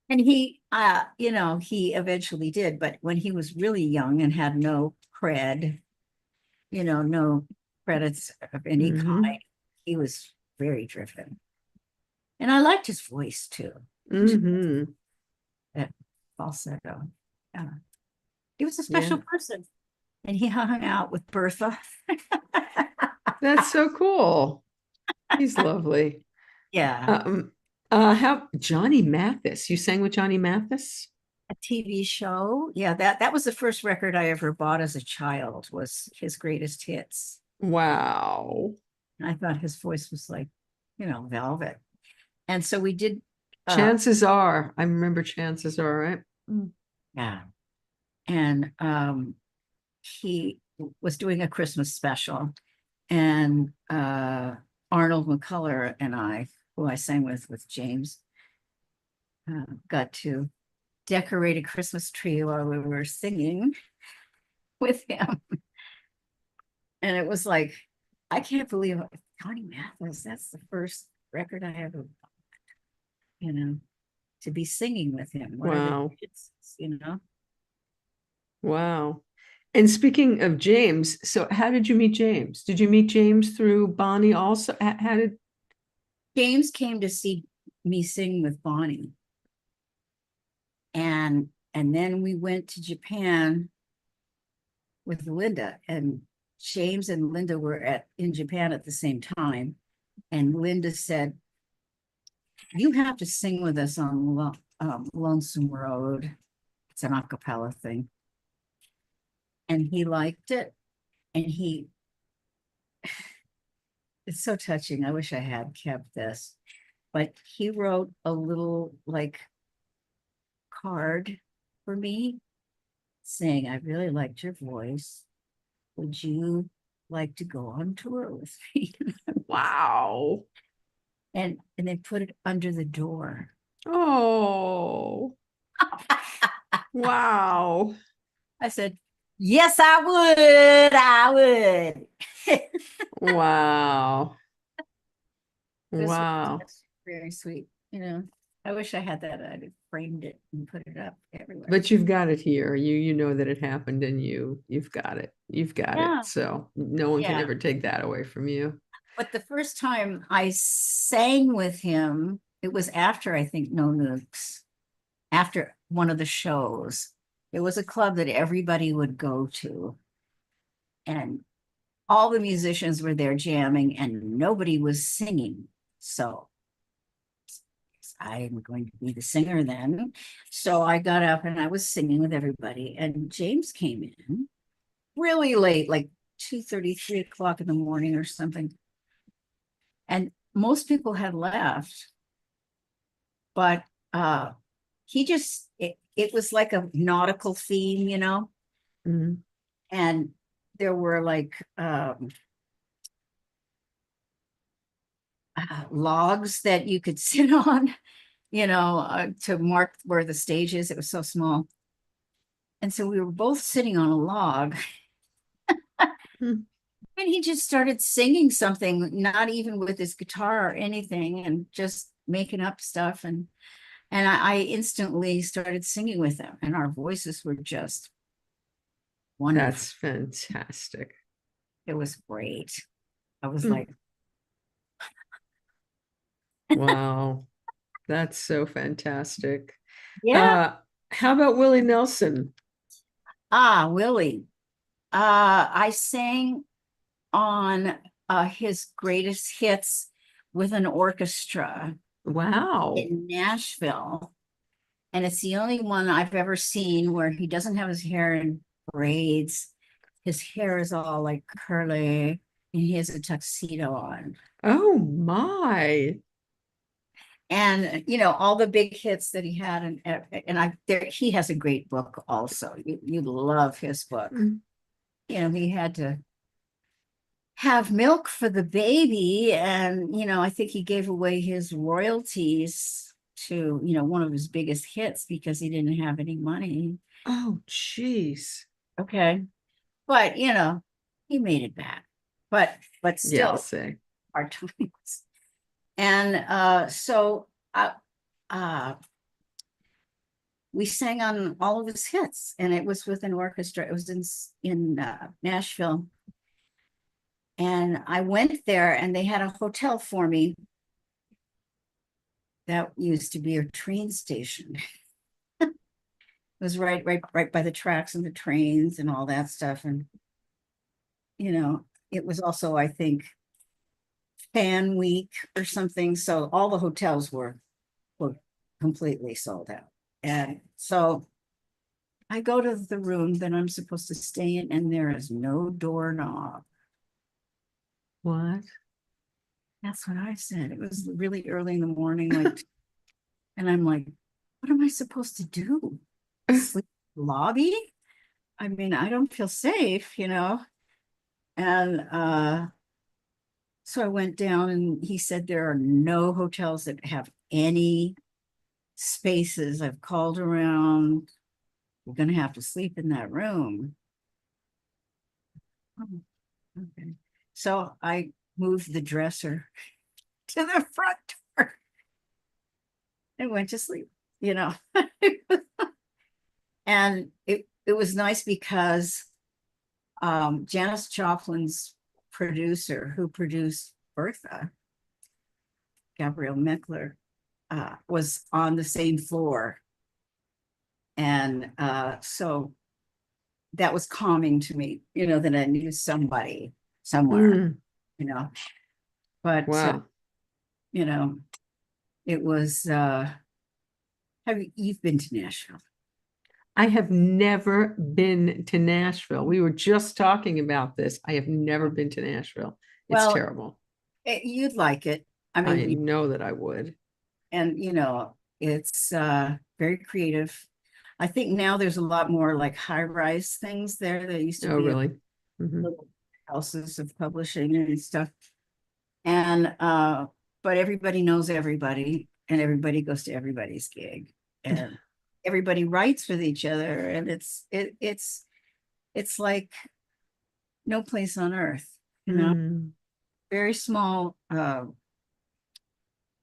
And he, he eventually did, but when he was really young and had no cred, no credits of any Hmm. kind, he was very driven. And I liked his voice too. Hmm. That falsetto. Yeah. He was a Yeah. special person. And he hung out with Bertha. That's so cool. He's lovely. Yeah. Um, how Johnny Mathis. You sang with Johnny Mathis? A TV show. Yeah, that was the first record I ever bought as a child, was his greatest hits. Wow. And I thought his voice was like, velvet. And so we did Chances are, I remember chances are, right? Mm. yeah. And he was doing a Christmas special, and Arnold McCullough and I, who I sang with James, got to decorate a Christmas tree while we were singing with him. And it was like, I can't believe it. Johnny Mathis, that's the first record I ever, you know, to be singing with him. What are the Wow. chances? Wow. And speaking of James, so how did you meet James? Did you meet James through Bonnie also? How did, James came to see me sing with Bonnie. And then we went to Japan with Linda, and James and Linda were in Japan at the same time. And Linda said, "You have to sing with us on Lonesome Road." It's an a cappella thing. And he liked it. And it's so touching. I wish I had kept this, but he wrote a little like card for me saying, "I really liked your voice. Would you like to go on tour with me?" wow. And they put it under the door. Oh, wow. I said, "Yes, I would. I would." Wow. It was Wow. very sweet. I wish I had that. I'd have framed it and put it up everywhere. But you've got it here. You know that it happened and you've got it. You've got it. Yeah. So no one can Yeah. ever take that away from you. But the first time I sang with him, it was after, I think, No Nukes, after one of the shows. It was a club that everybody would go to. And all the musicians were there jamming and nobody was singing. So I'm going to be the singer then. So I got up and I was singing with everybody. And James came in really late, like 2:30, 3 o'clock in the morning or something. And most people had left, but he just, it was like a nautical theme. Mhm. And there were like logs that you could sit on, to mark where the stage is. It was so small. And so we were both sitting on a log, Hmm. and he just started singing something, not even with his guitar or anything, and just making up stuff. And I instantly started singing with him, and our voices were just wonderful. That's fantastic. It was great. I was Hmm. like, Wow. That's so fantastic. yeah. Uh, how about Willie Nelson? Willie. I sang on his greatest hits with an orchestra Wow. in Nashville. And it's the only one I've ever seen where he doesn't have his hair in braids. His hair is all like curly, and he has a tuxedo on. Oh my. And all the big hits that he had, and he has a great book also. You love his book. Mm. He had to have milk for the baby, and I think he gave away his royalties to one of his biggest hits because he didn't have any money. Oh, jeez. Okay. But he made it back. But Yeah, I'll still say. hard times. And so uh we sang on all of his hits, and it was with an orchestra. It was in Nashville. And I went there and they had a hotel for me that used to be a train station. It was right by the tracks and the trains and all that stuff. And, you know, it was also, I think, Fan Week or something. So all the hotels were completely sold out. And so I go to the room that I'm supposed to stay in, and there is no doorknob. What? That's what I said. It was really early in the morning, like, and I'm like, what am I supposed to do? Sleep in the lobby? I mean, I don't feel safe, you know? And so I went down and he said there are no hotels that have any spaces. I've called around. You're gonna have to sleep in that room. Oh, okay. So I moved the dresser to the front door and went to sleep, you know. And it was nice because Janis Joplin's producer, who produced Bertha, Gabrielle Meckler, was on the same floor. And so that was calming to me, you know, that I knew somebody somewhere, you know. But Wow. you know, it was you've been to Nashville? I have never been to Nashville. We were just talking about this. I have never been to Nashville. It's Well, terrible. You'd like it. I I mean, know that I would. and you know, it's very creative. I think now there's a lot more like high-rise things there. There used to Oh, be really? Mhm. little houses of publishing and stuff. And but everybody knows everybody, and everybody goes to everybody's gig, and everybody writes with each other, and it's like no place on earth, you know, Mm. very small,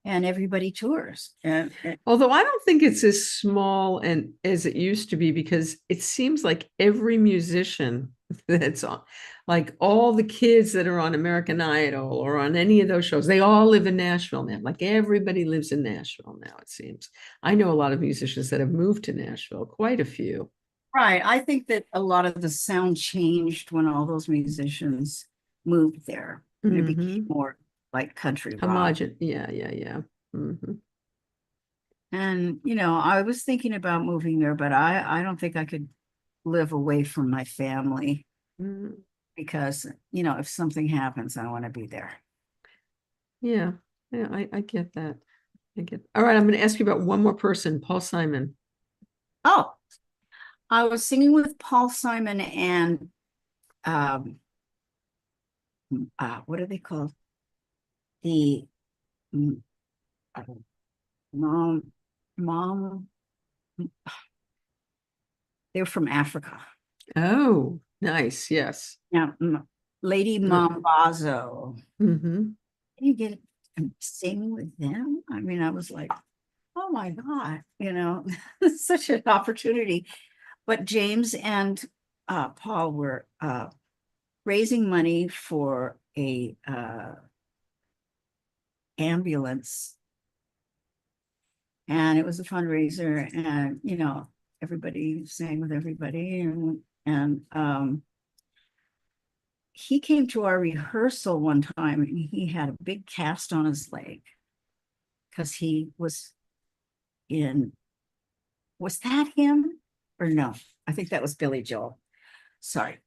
and everybody tours. And Although I don't think it's as small and as it used to be, because it seems like every musician that's on, like all the kids that are on American Idol or on any of those shows, they all live in Nashville now. Like everybody lives in Nashville now, it seems. I know a lot of musicians that have moved to Nashville, quite a few. right, I think that a lot of the sound changed when all those musicians moved there, and it became Hmm. more like country rock. Homogen. Yeah, yeah, yeah. Hmm. And you know, I was thinking about moving there, but I don't think I could live away from my family, Hmm. because you know, if something happens, I want to be there. Yeah, yeah, I get that. I get. All right, I'm going to ask you about one more person, Paul Simon. Oh, I was singing with Paul Simon and um what are they called? The mm, uh, mom mom they were from Africa. Oh, nice. Yes. Yeah, Lady Mombazo. Mm-hmm. You get to sing with them. I mean, I was like, oh my God, you know, such an opportunity. But James and Paul were raising money for a ambulance, and it was a fundraiser, and you know, everybody sang with everybody, and he came to our rehearsal one time, and he had a big cast on his leg because he was in, was that him or no? I think that was Billy Joel. Sorry.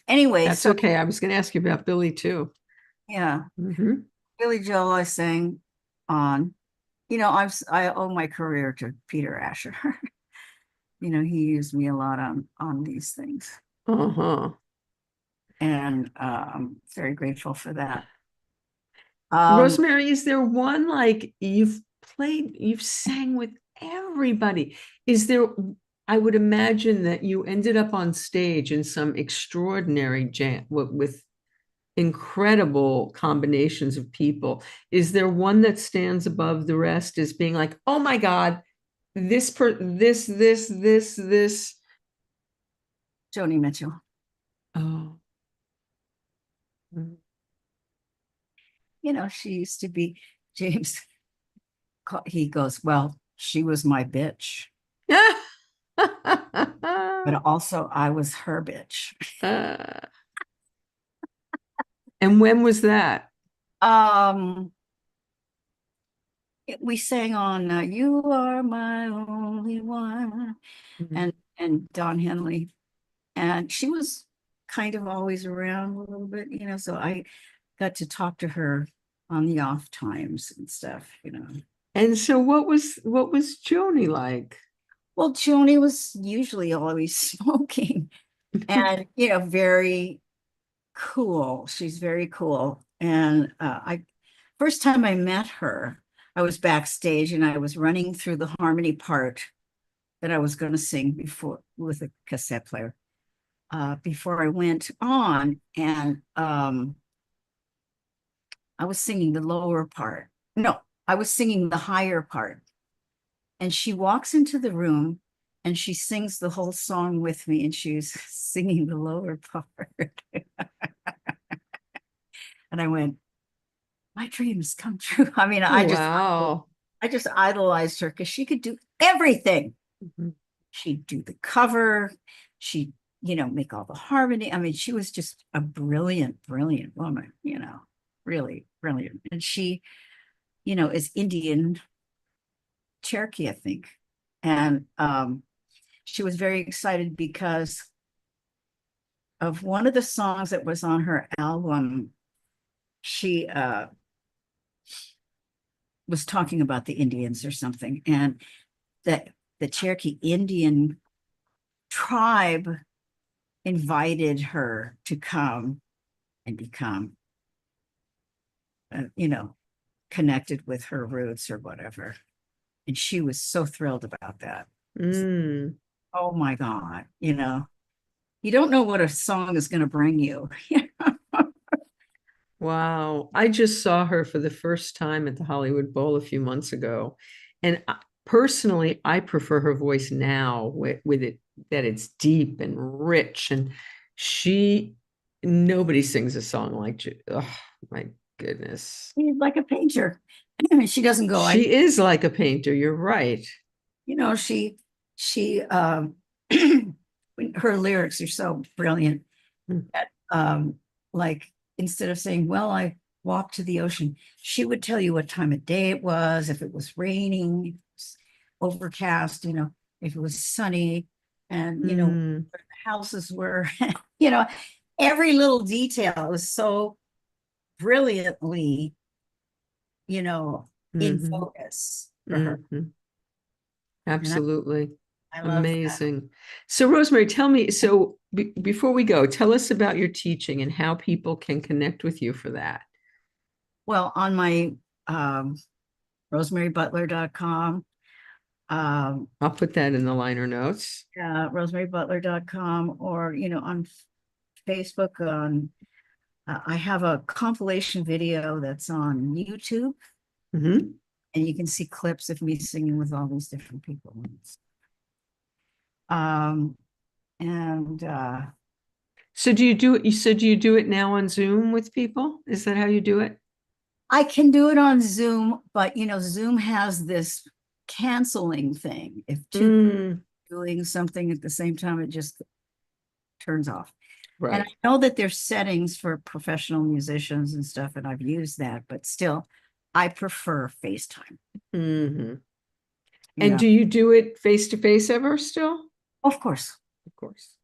Anyway, That's so okay. I was going to ask you about Billy too. yeah, Mm-hmm. Billy Joel I sang on. You know, I owe my career to Peter Asher. You know, he used me a lot on these things, Uh-huh. and I'm very grateful for that. Um, Rosemary, is there one like you've sang with everybody? Is there, I would imagine that you ended up on stage in some extraordinary jam with incredible combinations of people. Is there one that stands above the rest as being like, oh my God, this. Joni Mitchell. Oh. Mm. You know, she used to be James. He goes, well, she was my bitch, but also I was her bitch. Uh, and when was that? Um, we sang on "You Are My Only One" Mhm. and Don Henley, and she was kind of always around a little bit, you know. So I got to talk to her on the off times and stuff, you know. And so what was Joni like? Well, Joni was usually always smoking, and you know, very cool. She's very cool. And I first time I met her, I was backstage and I was running through the harmony part that I was going to sing before with a cassette player before I went on, and I was singing the lower part. No, I was singing the higher part. And she walks into the room and she sings the whole song with me, and she was singing the lower part. And I went, my dreams come true. I mean, Wow. I just idolized her because she could do everything. Mhm. She'd do the cover, she'd, you know, make all the harmony. I mean, she was just a brilliant, brilliant woman, you know, really brilliant. And she, you know, is Indian Cherokee, I think. And she was very excited because of one of the songs that was on her album. She was talking about the Indians or something, and that the Cherokee Indian tribe invited her to come and become, you know, connected with her roots or whatever. And she was so thrilled about that. Mm. Oh my God, you know, you don't know what a song is going to bring you. Wow. I just saw her for the first time at the Hollywood Bowl a few months ago. And personally, I prefer her voice now with it, that it's deep and rich. And she, nobody sings a song like, oh my goodness. She's like a painter. She doesn't go, I, She is like a painter. You're right. you know, she her lyrics are so brilliant Mm. that like instead of saying, well, I walked to the ocean, she would tell you what time of day it was, if it was raining, if it was overcast, you know, if it was sunny, and you know, Mm. where the houses were, you know, every little detail was so brilliantly, you know, in Mhm. focus for her. Mhm. And Absolutely. I love that. Amazing. So, Rosemary, tell me, so before we go, tell us about your teaching and how people can connect with you for that. Well, on my um, rosemarybutler.com, um, I'll put that in the liner notes. rosemarybutler.com, or, you know, on Facebook, on, I have a compilation video that's on YouTube, Mhm. and you can see clips of me singing with all these different people. Um, and So do you do it? You said you do it now on Zoom with people? Is that how you do it? I can do it on Zoom, but you know, Zoom has this canceling thing. If two people Mm, are doing something at the same time, it just turns off. And right. I know that there's settings for professional musicians and stuff, and I've used that, but still, I prefer FaceTime. Hmm. You And know, do you do it face to face ever still? of course, Of course.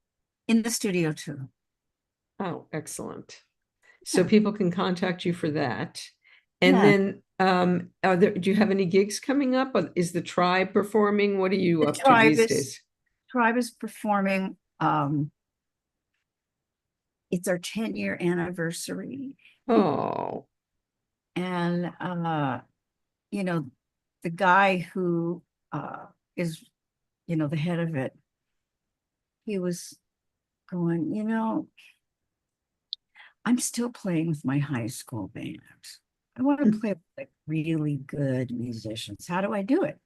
in the studio too. Oh, excellent. So Yeah, people can contact you for that. And yeah. then do you have any gigs coming up? Is the tribe performing? What are you The up to these days? tribe is performing. It's our 10-year anniversary, Oh. and you know, the guy who is, you know, the head of it, he was going, you know, I'm still playing with my high school band. I want to play with like really good musicians. How do I do it?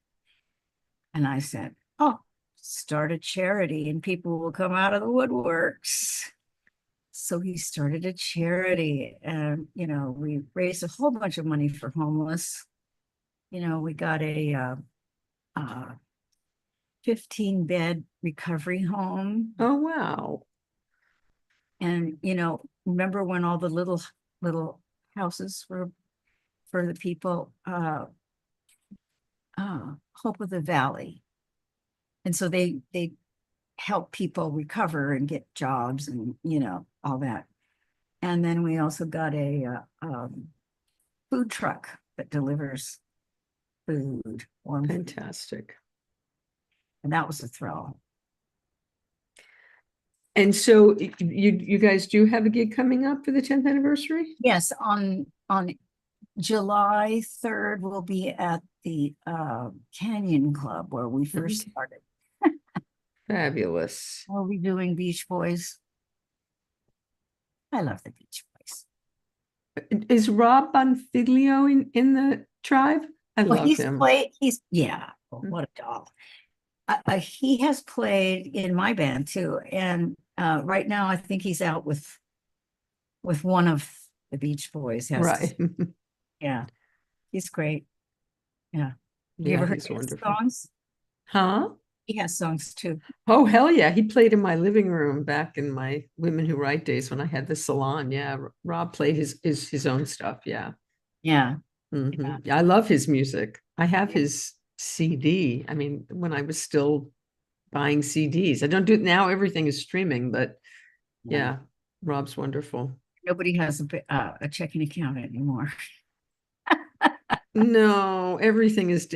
And I said, oh, start a charity and people will come out of the woodworks. So he started a charity, and, we raised a whole bunch of money for homeless. We got a 15-bed recovery home. Oh, wow. And, remember when all the little houses were for the people, Hope of the Valley. And so they help people recover and get jobs and, all that. And then we also got a food truck that delivers food. Warm food. Fantastic. And that was a thrill. And so you guys do have a gig coming up for the 10th anniversary? Yes, on July 3rd, we'll be at the Canyon Club where we first started. Fabulous. We'll be doing Beach Boys. I love the Beach Boys. Is Rob Bonfiglio in the tribe? I love him. What a doll. He has played in my band too. And right now I think he's out with one of the Beach Boys. Right. Yeah. He's great. Yeah. You Yeah, ever heard he's his wonderful. songs? Huh? He has songs too. Oh, hell yeah. He played in my living room back in my Women Who Write days when I had the salon. Yeah. Rob played his own stuff. Yeah. Yeah. Mhm. Yeah, I love his music. I have his CD. I mean, when I was still buying CDs, I don't do it now. Everything is streaming, but yeah, Rob's wonderful. Nobody has a checking account anymore. No, everything is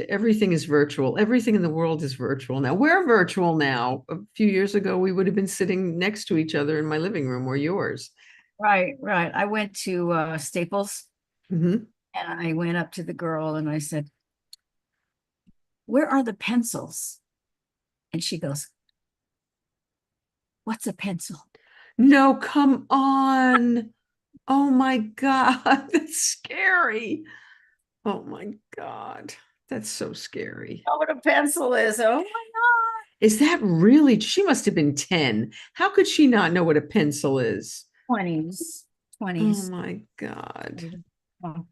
virtual. Everything in the world is virtual now. We're virtual now. A few years ago, we would have been sitting next to each other in my living room or yours. Right. I went to Staples. Mm-hmm. And I went up to the girl and I said, where are the pencils? And she goes, what's a pencil? No, come on. Oh my God, that's scary. Oh my God, that's so scary. Oh, what a pencil is. Oh my God. Is that really? She must have been 10. How could she not know what a pencil is? 20s. Oh my God.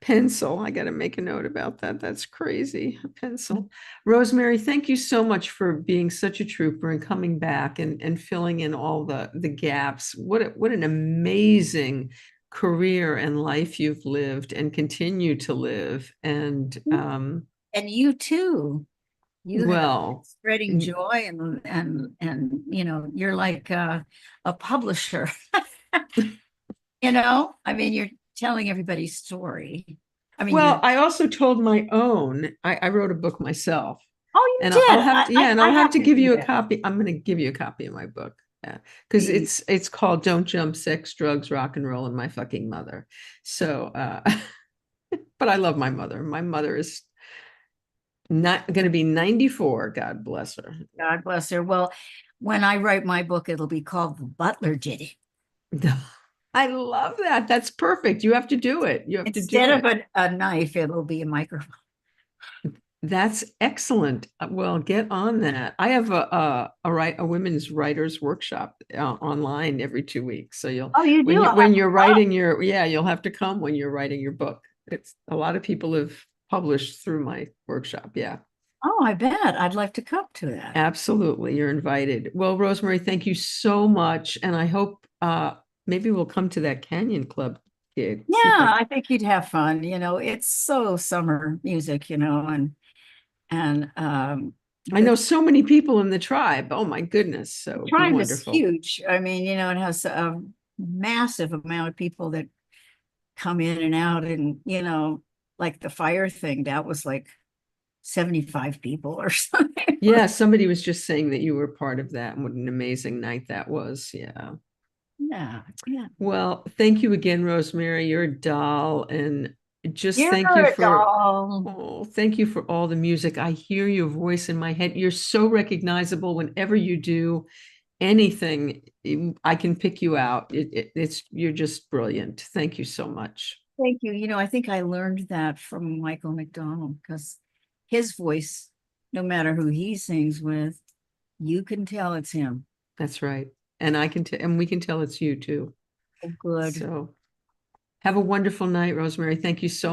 Pencil. I got to make a note about that. That's crazy. A pencil. Rosemary, thank you so much for being such a trooper and coming back and filling in all the gaps. What an amazing career and life you've lived and continue to live. And you too. You well, spreading joy and you're like a publisher. I mean, you're telling everybody's story. I mean, well, I also told my own. I wrote a book myself. Oh, you and did. I'll have to, and I'll have to give you a that. copy. I'm going to give you a copy of my book. Yeah, because it's called "Don't Jump: Sex, Drugs, Rock and Roll, and My Fucking Mother." So, but I love my mother. My mother is not going to be 94. God bless her. God bless her. Well, when I write my book, it'll be called "The Butler Did It." I love that. That's perfect. You have to do it. You have to do Instead it. of a knife, it'll be a microphone. That's excellent. Well, get on that. I have a women's writers workshop online every 2 weeks. So you'll You do? when you're writing you'll have to come when you're writing your book. It's a lot of people have published through my workshop. Yeah. Oh, I bet. I'd like to come to that. Absolutely. You're invited. Well, Rosemary, thank you so much. And I hope maybe we'll come to that Canyon Club gig. Yeah, I think you'd have fun. It's so summer music, and I know so many people in the tribe. Oh my goodness. So the tribe wonderful. is huge. I mean, it has a massive amount of people that come in and out, and like the fire thing, that was like 75 people or something. Yeah, somebody was just saying that you were part of that and what an amazing night that was. Yeah. Yeah. Well, thank you again, Rosemary. You're a doll. And just You're thank you a doll. thank you for all the music. I hear your voice in my head. You're so recognizable whenever you do anything. I can pick you out. You're just brilliant. Thank you so much. Thank you. I think I learned that from Michael McDonald, because his voice no matter who he sings with, you can tell it's him. That's right. And and we can tell it's you too. Oh, good. So have a wonderful night, Rosemary. Thank you so